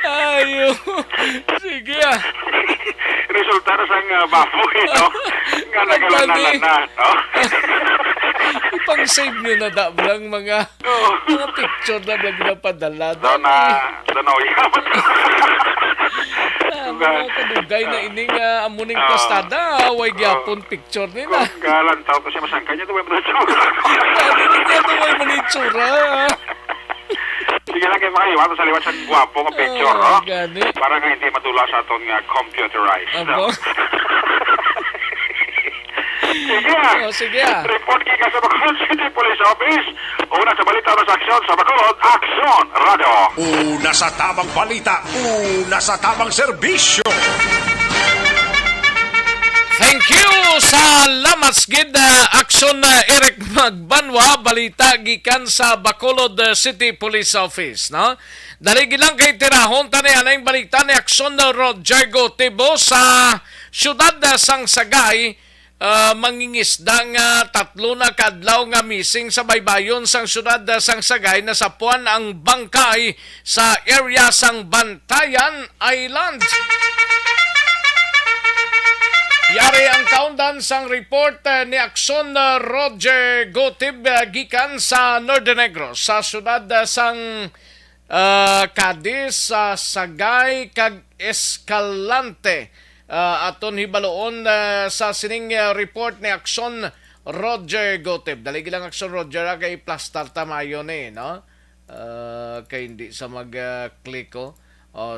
Ayo. Sige Resulta na sang baboy, no? Nga nagalanan na, no? Ipang-save nyo na dablang mga picture na nagnapadala. Danaw yaman. Mga kadugay na ining amuning pastada. Huwag yapon picture nila. Kung galantaw ko siya Masangkay niya, tuway mo na tsura. Ano niya tuway mo na tsura? Sige lang kayo makaiwan sa liwat sa gwapo nga picture, no? Para nga hindi matula sa aton nga computerized, no? Sige. Report kika sa Bacolod City Police Office. Una sa balita na sa aksyon sa Bacolod, Aksyon Radio. Una sa tamang balita, una sa tamang serbisyo. Thank you sa Lamasgid Action Eric Magbanwa, balita gikan sa Bacolod City Police Office, no? Daligi lang kay tirahon tani anay balita ni Action Rodrigo Tibo sa syudad sang Sagay. Mangingisdang tatlo na kadlaw nga missing sa baybayon sang syudad sang Sagay, na sapuan ang bangkay sa area sang Bantayan Island. Yari ang countdown sang report ni Action Roger Gotib gikan sa Northern Negros sa syudad sang Cadiz, sa Sagay kag Escalante. Aton hibaloon sa sining report ni Action Roger Gotib. Daligi lang Action Roger kay plastar tamayo ni, no? Kay hindi sa mag-click ko.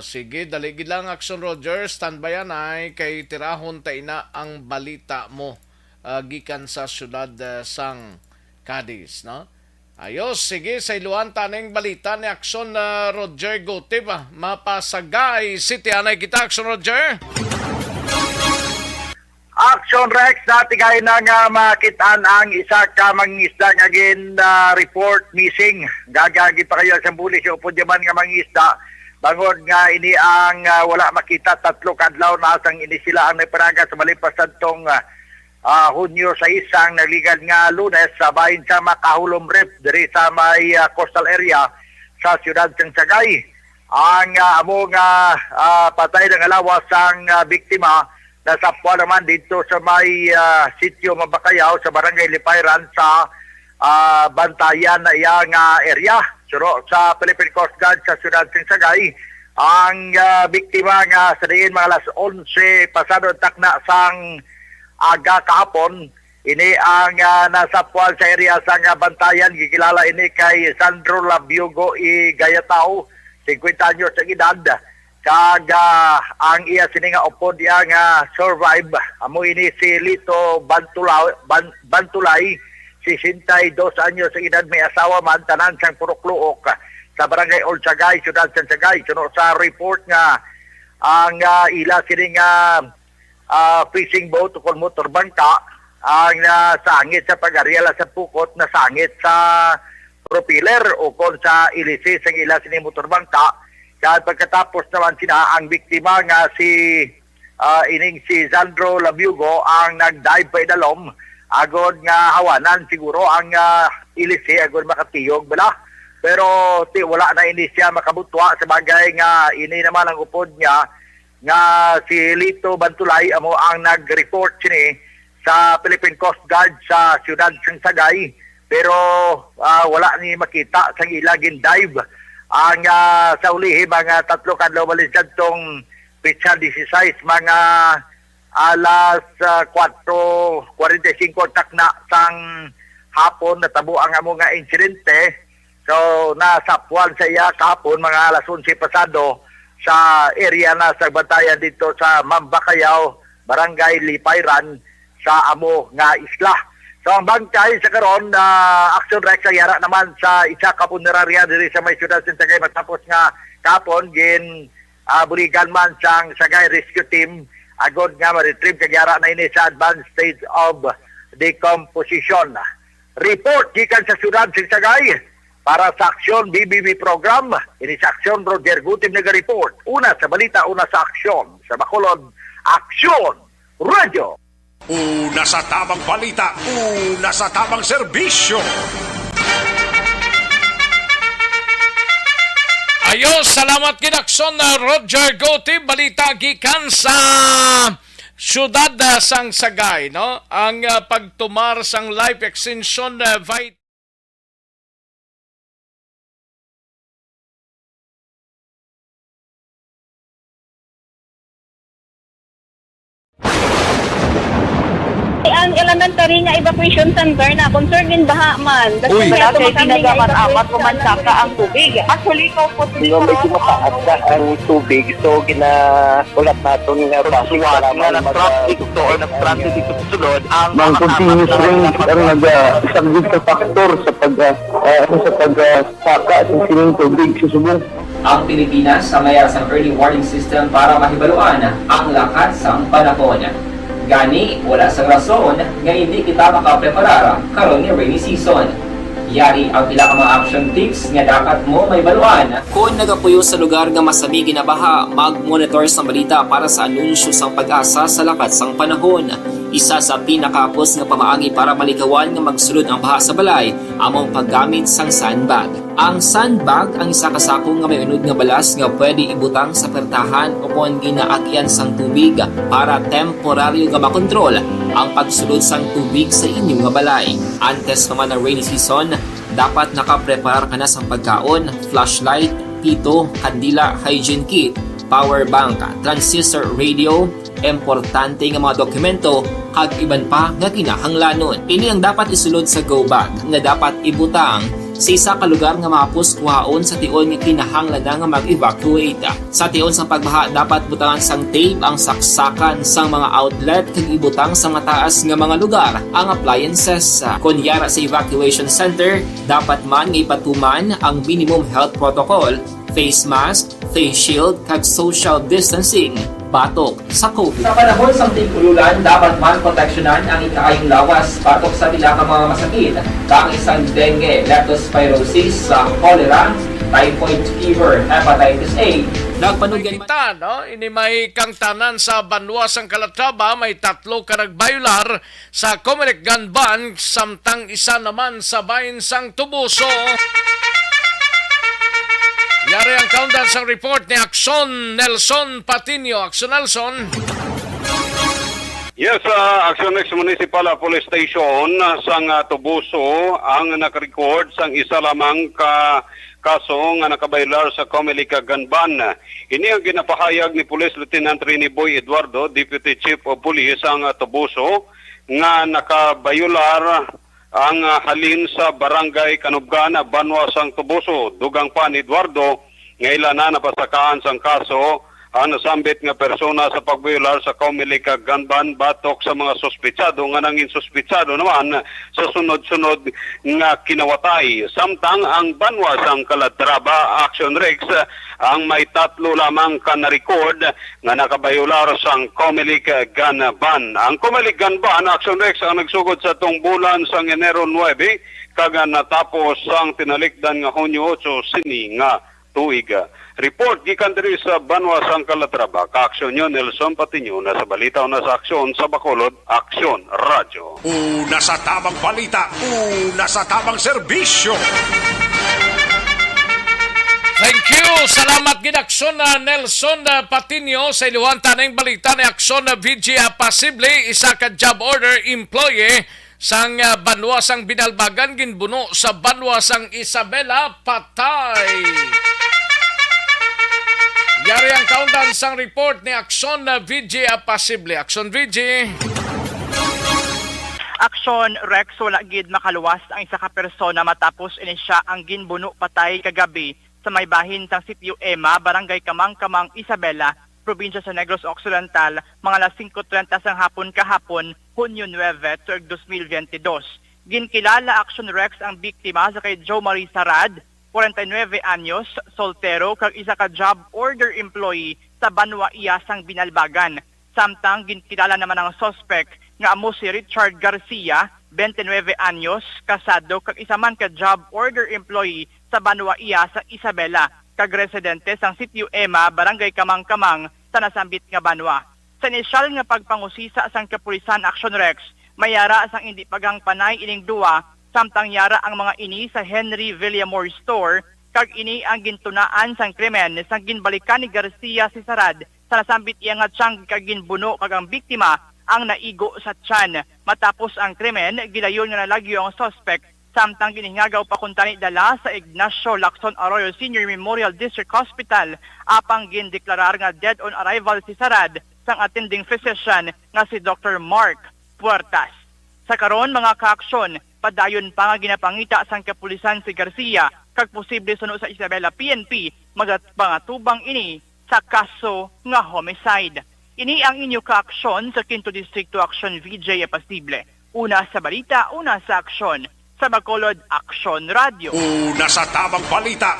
Sige, daligi lang Action Roger, standby yan ay kay tirahon ta ina ang balita mo gikan sa syudad sang Cadiz, no? Ayos, sige, sa iluan taneng balita ni Action Roger Gotib, mapasagay City. Anay kita, Action Roger? Action Rex, natigay na nga makitaan ang isa ka mangisda nga report missing. Gagagi pa kayo sa bulis o pudyaman nga mangisda. Bangod nga ini ang wala makita, tatlo kadlaw na sang ini sila ang nagparaga sa malipas tong Hunyo sa isang naligan nga Lunes sa bahin sa Makahulom Reef diri sa may coastal area sa siyudad ng Sagay. Ang amo nga patay ng alawas ang biktima nasapwa naman dito sa may sitio Mabakayaw sa barangay Lipayran sa Bantayan na iyang area. Suro sa Philippine Coast Guard sa siyudad ng Sagay. Ang biktima nga sa diin mga alas 11 pasado takna sang aga kahapon, ini ang nasapwal sa area sa Bantayan. Gikilala ini kay Sandro Labiugo i Gayatao, 50 anyos sa edad. Kag ang iya sininga upod iya nga survive. Amo ini si Lito Bantulay, 62 anyos sa edad, may asawa man, tanan sang Purukluok sa barangay Old Sagay, siyudad sa Sagay. Suno sa report nga ang ila sininga fishing boat o motor bangka ang sangit sa pag-ariala sa pukot, na sangit sa propeller o kon sa ilisis ang ila sining motor bangka. Kaya pagkatapos naman sina ang biktima nga si Sandro Labiugo ang nag-dive pa idalom agod nga hawanan siguro ang ilisi agod makatiyog bala. Pero wala na ini siya makabutwa sa bagay nga ini naman ang upod niya nga si Lito Bantulay amo ang nag-report sini sa Philippine Coast Guard sa siyudad ng Sagay. Pero wala ni makita sa ilagin dive. Ang sa ulihi mga tatlo kadlaw balisad tong pitsa 16 mga alas 4:45 takna sang hapon natabo ang amo nga insidente. So nasapwan sa iya kahapon mga alas 11 pasado sa area na sa Bantayan dito sa Mambakayaw, barangay Lipayran sa amo nga isla. So ang bangkay sa karon Action Rex sa yara naman sa isa ka punerarya diri sa may siyudad sa Sagay matapos nga kapon gin buligan man sang Sagay Rescue Team agod nga ma-retrieve kag yara na ini sa advanced stage of decomposition. Report gikan sa siyudad sa Sagay para sa Aksyon BBB program. Ini sa Aksyon Roger Gutib nag-report. Una sa balita, una sa Aksyon. Sa Bacolod, Aksyon Radio. Una sa tamang balita, una sa tamang serbisyo. Ayos, salamat kid Aksyon Roger Gotib. Balita gikan sa syudad sang Sagay, no? Ang pagtumar sang life extension vitamin ang elementary nga evacuation center na concern din baha man. Uy, kasi sinagaman amat kumansaka ang tubig. Actually, ko po medyo mataas na ang tubig. So, ulat natin nga pasiwala nga ng traffic to or nag-transit dito sa sulod. Ang continuous rain ang isang good factor sa pagsaka ng sining tubig sa subong. Ang Pilipinas sa mayasang early warning system para mahibaluan ang lakas ng panahon. Gani, wala sang rason nga hindi kita makapreparara karon ni rainy season. Yari ang pila ka mga action tips nga dapat mo may baluan. Kung nagapuyo sa lugar nga masabi ginabaha, mag-monitor sa balita para sa anunsyo sang pag-asa sa lakat sang panahon. Isa sa pinakapos nga pamaagi para malikawan nga magsulod ang baha sa balay, among paggamit sang sandbag. Ang sandbag ang isa ka sako nga may unod nga balas nga pwede ibutang sa pertahan upon ginaagyan sang tubig para temporaryo nga makontrol ang pagsulod sang tubig sa inyong nga balay. Antes naman ng rainy season, dapat nakapreparar ka na sa pagkaon, flashlight, pito, kandila, hygiene kit, power bank, transistor radio, importante nga mga dokumento, kag iban pa nga kinahanglanon. Ini ang dapat isulod sa go bag nga dapat ibutang sa isa ka lugar nga mapus kuhaon sa tion nga kinahanglan nga mag-evacuate. Sa tion sa pagbaha dapat butangan sang tape ang saksakan sang mga outlet kag ibutang sa mataas nga mga lugar ang appliances. Kunyara sa evacuation center, dapat man nga ipatuman ang minimum health protocol, face mask, face shield kag social distancing batok sa COVID. Sa panahon sa tig-ululan, dapat man proteksyonan ang ikaayong lawas batok sa pila ka mga masakit, kang isang dengue, leptospirosis, cholera, typhoid fever, hepatitis A. Nagpanugan no? Ini may kang tanan sa Banwas ang Calatrava, may 3 ka nagbayular sa Comelec Ganban, samtang isa naman sa bayin sang Tubuso. Yari ang countdown sa report ni Akson Nelson Patinio. Akson Nelson. Yes, Action Next Municipal Police Station sang Tubuso ang nakarecord sang isa lamang ka kaso nga nakabaylar sa Comelec Ganban. Ini ang ginapahayag ni Police Lieutenant Rene Boy Eduardo, Deputy Chief of Police ang Tubuso, nga nakabayular ang halin sa Barangay Kanubgan, Banwas ang Tubuso. Dugang pa ni Eduardo, ngayon na napasakaan sang kaso ang nasambit nga persona sa pagbayular sa Comelec Ganban batok sa mga suspitsado nga nangin suspitsado naman sa sunod-sunod nga kinawatay. Samtang ang Banwas ang Calatrava Action Rex ang may 3 lamang ka na-record nga nakabayular sang Comelec Ganban. Ang Comelec Ganban Action Rex ang nagsugod sa tong bulan sang Enero 9 kag natapos sang tinalikdan nga Hunyo 8 sini nga tuig. Report gikan diri sa Banwas ang Calatrava, ka-aksyon nyo Nelson Patinio, nasa balita o nasa aksyon sa Bacolod, Aksyon Radyo. Una sa tamang balita, una sa tamang serbisyo. Thank you! Salamat gid Akson Nelson Patinio sa iluhan tanang balita ni Akson VG Apasible, isa ka job order employee sang Banwas ang Binalbagan, ginbuno sa Banwas ang Isabela, patay. Yari ang countdown sang report ni Akson VG Apasible. Akson VG. Aksyon Rex, wala gid makaluwas ang isa ka persona matapos ini siya ang ginbuno patay kagabi sa may bahin sang sitio Ema, Barangay Kamang-Kamang, Isabela, probinsya sa Negros Occidental, mga alas 5:30 sang hapon kahapon, Hunyo 9, tuig 2022. Ginkilala Aksyon Rex ang biktima sa kay Jo Marie Sarad, 49 anyos, soltero, kag isa ka job order employee sa Banwa Iyasang Binalbagan. Samtang ginkilala naman ang suspect nga amo si Richard Garcia, 29 anyos, kasado, kag isa man ka job order employee sa Banwa Iyasa, Isabela, kag residente sang sitio Ema, Barangay Kamang-Kamang, sa nasambit nga Banwa. Sa inisyal nga pagpangusisa sang kapulisan Action Rex, mayara sang hindi pagang panay ining duwa, samtang yara ang mga ini sa Henry Villamore Store, kag ini ang gintunaan sang krimen sang ginbalikan ni Garcia si Sarad sa nasambit iya nga tiyang kag ginbuno kag ang biktima ang naigo sa tiyan. Matapos ang krimen, gilayon nga nalagyo ang suspect, samtang ginihingagaw pa kuntani dala sa Ignacio Lacson Arroyo Senior Memorial District Hospital, apang gindeklarar nga dead on arrival si Sarad sang attending physician nga si Dr. Mark Puertas. Sa karon mga kaaksyon, padayon pa nga ginapangita sang kapulisan si Garcia kag posible suno sa Isabela PNP magatpangatubang ini sa kaso nga homicide. Ini ang inyo kaaksyon sa 5th District Action VJ Apasible. Una sa balita, una sa aksyon. Sa Bacolod, Aksyon Radio. Una sa tamang balita,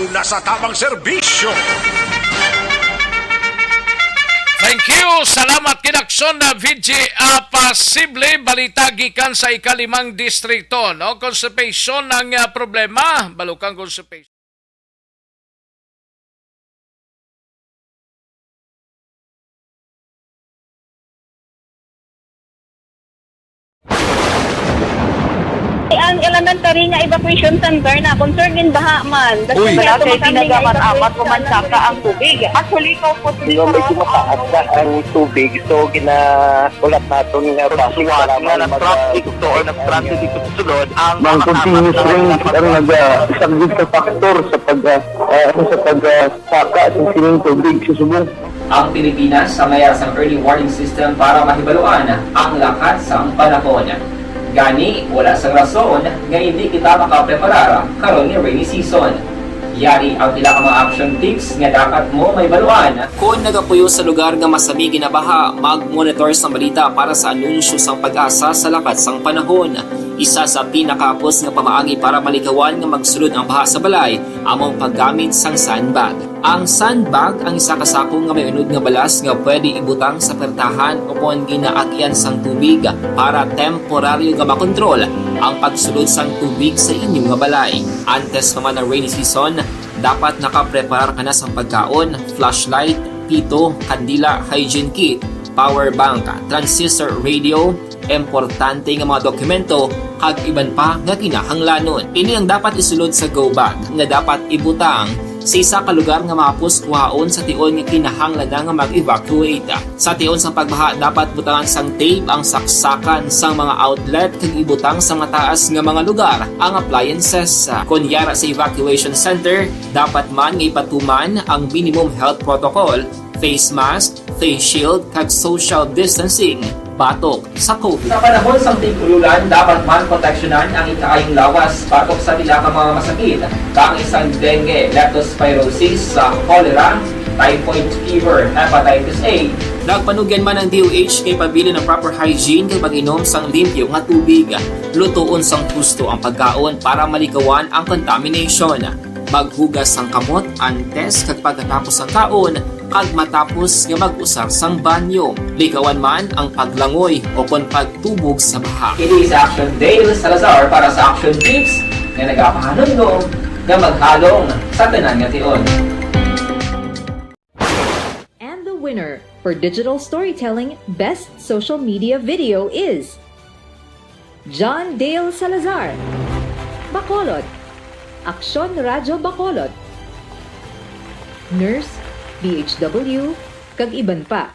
una sa tamang serbisyo. Thank you! Salamat kinaksyon! aksyon na VG pasible balita gikan sa ikalimang distrito, no? Constipation ang problema, balukang constipation. Ang elementary nga evacuation center na concern din baha man. Uy, wala kay pinagamat-amat pumansaka ang tubig. Actually, po medyo mataas na ang tubig. So, ulat natin nga pasuwat nga nag-traffic to or nag-transit dito sa sulod. Ang continuous rain ang nag-subject sa factor sa pagsaka sa sining tubig sa subong. Ang Pilipinas sa mayas ang early warning system para mahibaluan ang lakat sa panahon. Gani, wala sang rason nga hindi kita makapreparara karon ni rainy season. Yari ang pila ka mga action tips nga dapat mo may baluan. Kung nagapuyo sa lugar nga masabi ginabaha, mag-monitor sa balita para sa anunsyo sang pag-asa sa lakat sang panahon. Isa sa pinakapos nga pamaagi para malikawan nga magsulod ang baha sa balay, among paggamit sang sandbag. Ang sandbag ang isa kasakong nga may unod nga balas nga pwede ibutang sa pertahan upon ginaagyan sang tubig para temporaryo nga makontrol ang pagsulod sang tubig sa inyong nga balay. Antes naman ng rainy season, dapat nakapreparar ka na sa pagkaon, flashlight, pito, kandila, hygiene kit, power bank, transistor radio, importante nga mga dokumento kag iban pa nga kinahanglanon. Ini ang dapat isulod sa go bag nga dapat ibutang sa isa ka lugar nga mapos kuhaon sa tion nga kinahanglan nga mag-evacuate. Sa tion sa pagbaha dapat butangan sang tape ang saksakan sang mga outlet kag ibutang sa mataas nga mga lugar ang appliances. Kunyara sa evacuation center, dapat man nga ipatuman ang minimum health protocol, face mask, face shield kag social distancing batok sa COVID. Sa panahon sa tig-ululan, dapat man proteksyonan ang ikaayong lawas batok sa pila ka mga masakit, kang isang dengue, leptospirosis, cholera, typhoid fever, hepatitis A. Nagpanugyan man ang DOH kay pabili ng proper hygiene kay pag-inom sang limpyo nga tubig. Lutuon sang gusto ang pagkaon para malikawan ang contamination. Maghugas sang kamot antes kag pagkatapos ang kaon kag matapos nga mag-usar sang banyo. Likawan man ang paglangoy o kon pagtubog sa baha. It is Action Dale Salazar para sa Action Tips na nagapahanong nga maghalong sa tanan nga tion. And the winner for Digital Storytelling Best Social Media Video is John Dale Salazar, Bacolod, Aksyon Radyo Bacolod, Nurse, DHW, kag iban pa.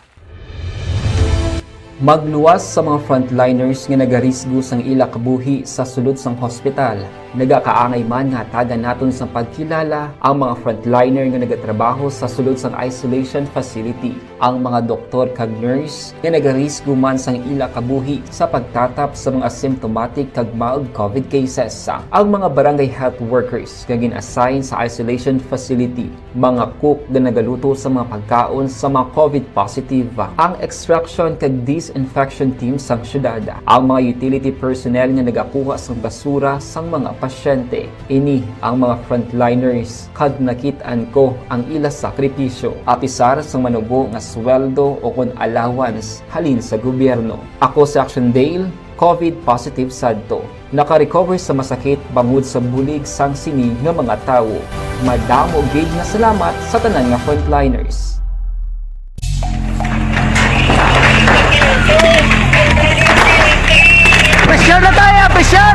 Magluwas sa mga frontliners nga nagarisgo sang ila kabuhi sa sulod sang hospital. Nagakaangay man nga tagan naton sa pagkilala ang mga frontliner nga nagatrabaho sa sulod sang isolation facility. Ang mga doktor kag nurse nga nagarisgo man sang ila kabuhi sa pagtatap sa mga symptomatic kag mild COVID cases. Ang mga barangay health workers nga gin-assign sa isolation facility, mga cook nga nagaluto sa mga pagkaon sa mga COVID positive. Ang extraction kag disinfection team sang syudad, ang mga utility personnel nga nagakuha sang basura sang mga pasyente. Ini ang mga frontliners kag nakitaan ko ang ila sakripisyo apisar sang manubo nga sweldo o kon allowance halin sa gobyerno. Ako si Action Dale, COVID positive sadto. Naka-recover sa masakit bangod sa bulig sang sini nga mga tawo. Madamo gid nga salamat sa tanan nga frontliners. Pressure na tayo! Pressure!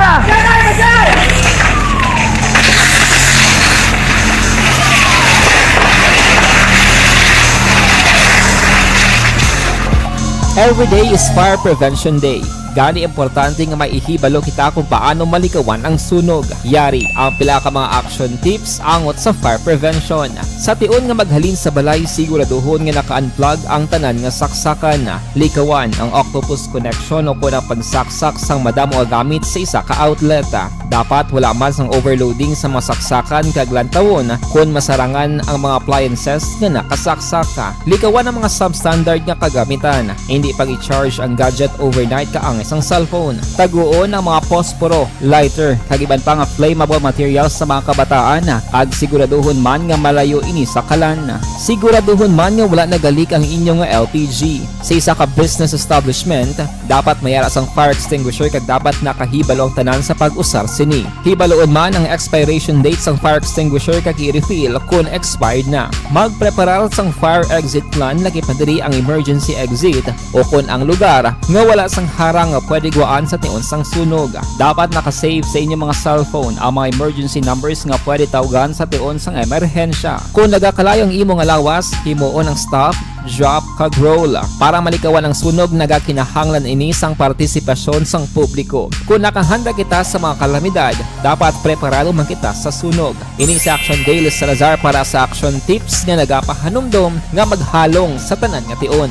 Every day is Fire Prevention Day. Gani importante nga maihibalo kita kung paano malikawan ang sunog. Yari ang pila ka mga action tips angot sa fire prevention. Sa tion nga maghalin sa balay, siguraduhon nga naka-unplug ang tanan nga saksakan. Likawan ang octopus connection o kung ang pagsaksak sang madamo nga gamit sa isa ka outlet. Dapat wala man sang overloading sa mga saksakan kag lantawon kung masarangan ang mga appliances nga nakasaksaka. Likawan ang mga substandard nga kagamitan. Hindi pag i-charge ang gadget overnight kaang isang cellphone. Taguon ang mga posporo, lighter, kagiban pa nga flammable materials sa mga kabataan ag siguraduhon man nga malayo ini sa kalan. Siguraduhon man nga wala nagalik ang inyong LPG. Sa isa ka business establishment, dapat mayara sang fire extinguisher kag dapat nakahibalo ang tanan sa pag-usar sini. Hibaloon man ang expiration date sang fire extinguisher kag i-refill kung expired na. Magpreparar sang fire exit plan lagi padiri ang emergency exit o kung ang lugar nga wala sang harang nga pwede guaan sa tion sang sunog. Dapat nakasave sa inyong mga cellphone ang mga emergency numbers nga pwede tawagan sa tion sang emerhensya. Kung nagakalayo ang imong alawas, himuon ang stop, drop kag roll para malikawan ang sunog nagakinahanglan ini sang partisipasyon sang publiko. Kung nakahanda kita sa mga kalamidad, dapat preparado man kita sa sunog. Ini sa Action Daily Salazar para sa action tips nga nagapahanumdom nga maghalong sa tanan nga tion.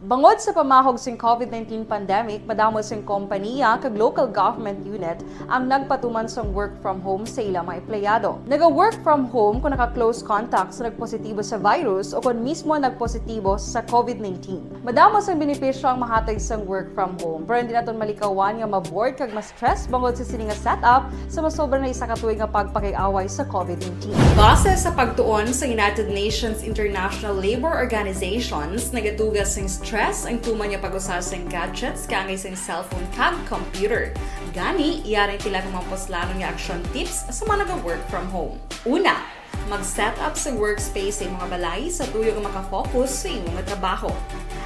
Bangod sa pamahog sing COVID-19 pandemic, madamo sing kompanya kag local government unit ang nagpatuman sang work from home sa ilang mga empleyado. Naga-work from home kung naka-close contact sa nagpositibo sa virus o kung mismo nagpositibo sa COVID-19. Madamo sang benepisyo ang mahatag sang work from home, pero hindi naton malikawan nga ma-bored kag ma-stress bangod sa sini nga setup sa masobra na isa ka tuig nga pagpakiaway sa COVID-19. Base sa pagtuon sa United Nations International Labour Organizations, nagatugas sing stress ang tuman niya pag-usar sa gadgets kangay sa cellphone kag computer. Gani, iyaring tila ng mga poslanong nga action tips sa mga nag-work from home. Una, mag-set up sa workspace sa mga balay sa tuyo nga makafocus sa imong trabaho.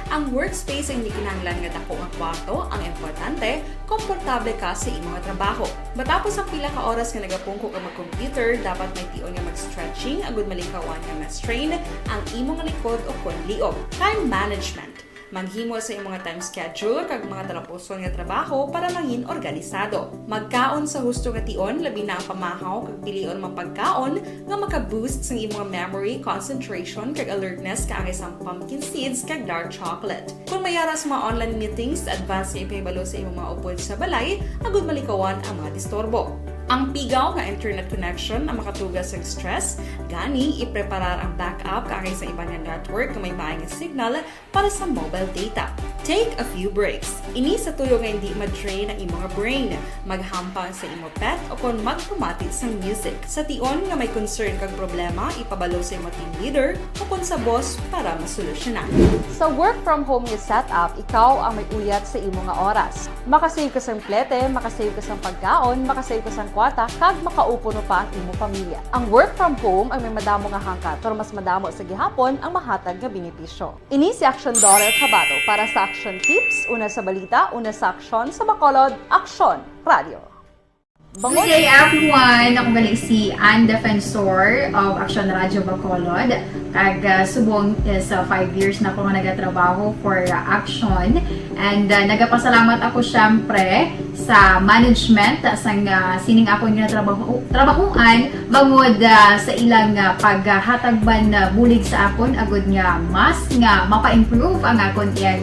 Ang workspace ay hindi kinahanglan nga dako nga kwarto, ang importante, komportable ka sa imong trabaho. Matapos ang pila ka oras nga nagapungko ka mag-computer, dapat may tion nga mag-stretching agud malikawan nga ma-strain ang imong likod o kon liog. Time management. Manghimo sa imong time schedule kag mga talapuson nga trabaho para mangin organisado. Magkaon sa husto nga tion, labi na ang pamahaw kag pilion mapagkaon nga maka-boost sa imong memory, concentration kag alertness kaangay sa pumpkin seeds kag dark chocolate. Kung mayara sa mga online meetings, advance nga ipahibalo sa imong mga upod sa balay, agud malikawan ang mga disturbo. Ang pigaw nga internet connection ang makatugas sa stress, gani ipreparar ang backup kaangay sa ibang network nga may maayong signal para sa mobile data. Take a few breaks. Ini sa tuyo nga hindi ma-drain ang imong brain, maghampang sa imong pet o kon magpumati sa music. Sa tion nga may concern kag problema, ipabalo sa imong team leader o kon sa boss para masolusyonan. Sa work from home nga setup, ikaw ang may uyat sa imong nga oras. Makasave ka sa plete, makasave ka sa pagkaon, makasave ka sa kwata, kag makaupo no pa ang imong pamilya. Ang work from home ay may madamo nga hangkat, pero mas madamo sa gihapon ang mahatag nga benepisyo. Ini si Action Dorel Cabato para sa Action Tips, una sa balita, una sa aksyon sa Bacolod, Action Radio. Good day everyone! Ako gali si Ann Defensor of Action Radio Bacolod. Kag subong is 5 years na ako nga nagatrabaho for Action. And nagapasalamat ako syempre sa management sang sining ako nga trabahuan bangod sa ilang paghatagban bulig sa akon agud nga mas nga mapa-improve ang akon iyang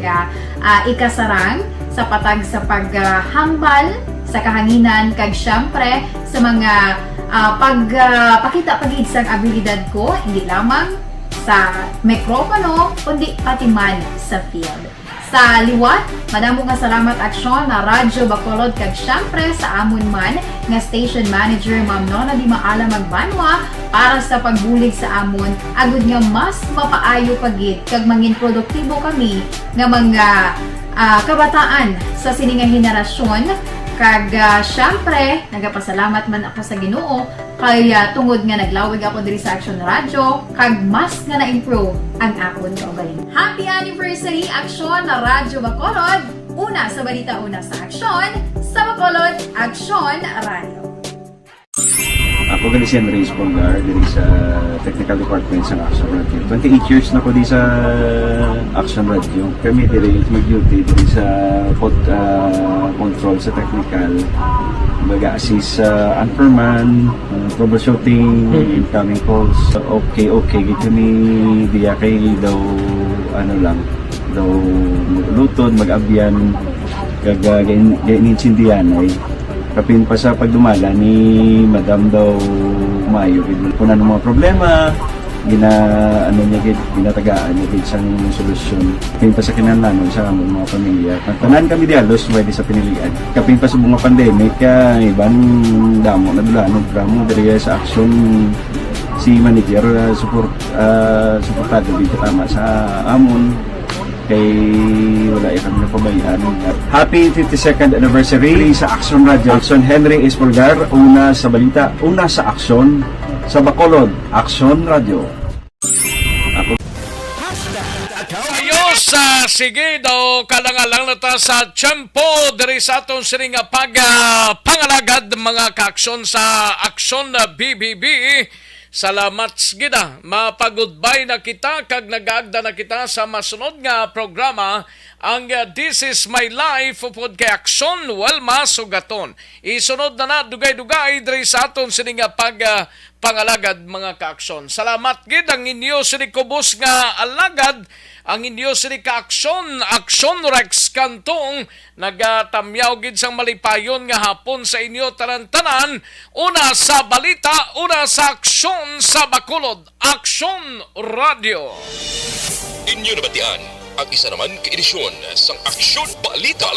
ikasarang sa patag sa paghambal sa kahanginan kag syempre sa mga pagpakita pagid sang abilidad ko hindi lamang sa mikropono kundi pati man sa field. Sa liwat, madamo nga salamat Aksyon na Radyo Bacolod kag syempre sa amon man nga station manager Ma'am Nona Di Maala Magbanwa para sa pagbulig sa amon agud nga mas mapaayo pagid kag mangin produktibo kami nga mga kabataan sa sininga henerasyon. Kag syempre, nagapasalamat man ako sa Ginoo kay tungod nga naglawig ako diri sa Action Radio kag mas nga na-improve ang akon kaugalingon. Happy anniversary Action na Radyo Bacolod! Una sa balita, una sa aksyon, sa Bacolod, Action Radio. Ako gali si Henry Espolgar diri sa Technical Department sa Action Radio. 28 years na ko di sa Action Radio. Kami diri mag-duty diri sa control sa technical. Mag-assist sa anchorman, troubleshooting, incoming calls. Okay. Gito ni diya kay daw daw lutod, mag-abyan, ganinsindihan ay kapin pa sa pagdumala ni Madam daw Mayo. Kung ano mga problema, ano niya gid, ginatagaan niya gid sang solusyon. Kapin pa sa kinahanglanon sa among mga pamilya. Tanan kami dialos pwede sa pinilian. Kapin pa sa mga pandemic ibang damo na dulanog dramo diri sa aksyon si manager suportado dito tama sa amon kay wala kami napabayaan. Happy 52nd anniversary sa Action Radio. Action Henry Espolgar, una sa balita, una sa aksyon sa Bacolod. Action Radio. Ayos, sige daw, kalangalang na ta sa tiyempo diri sa atong sining pangalagad mga kaaksyon sa Aksyon BBB. Salamat gida, mapag-goodbye na kita kag nag-aagda na kita sa masunod nga programa ang This Is My Life upod kay Aksyon Walma Sugaton. Isunod na dugay-dugay diri sa aton sining pangalagad mga kaaksyon. Salamat gid ang inyo sini kubos nga alagad, ang inyo sini kaaksyon, Aksyon Rex Kantong, nagatamyaw gid sang malipayon nga hapon sa inyo tanan-tanan, una sa balita, una sa aksyon sa Bacolod, Aksyon Radio. Inyo nabatian ang isa naman ka edisyon sang Aksyon Balita.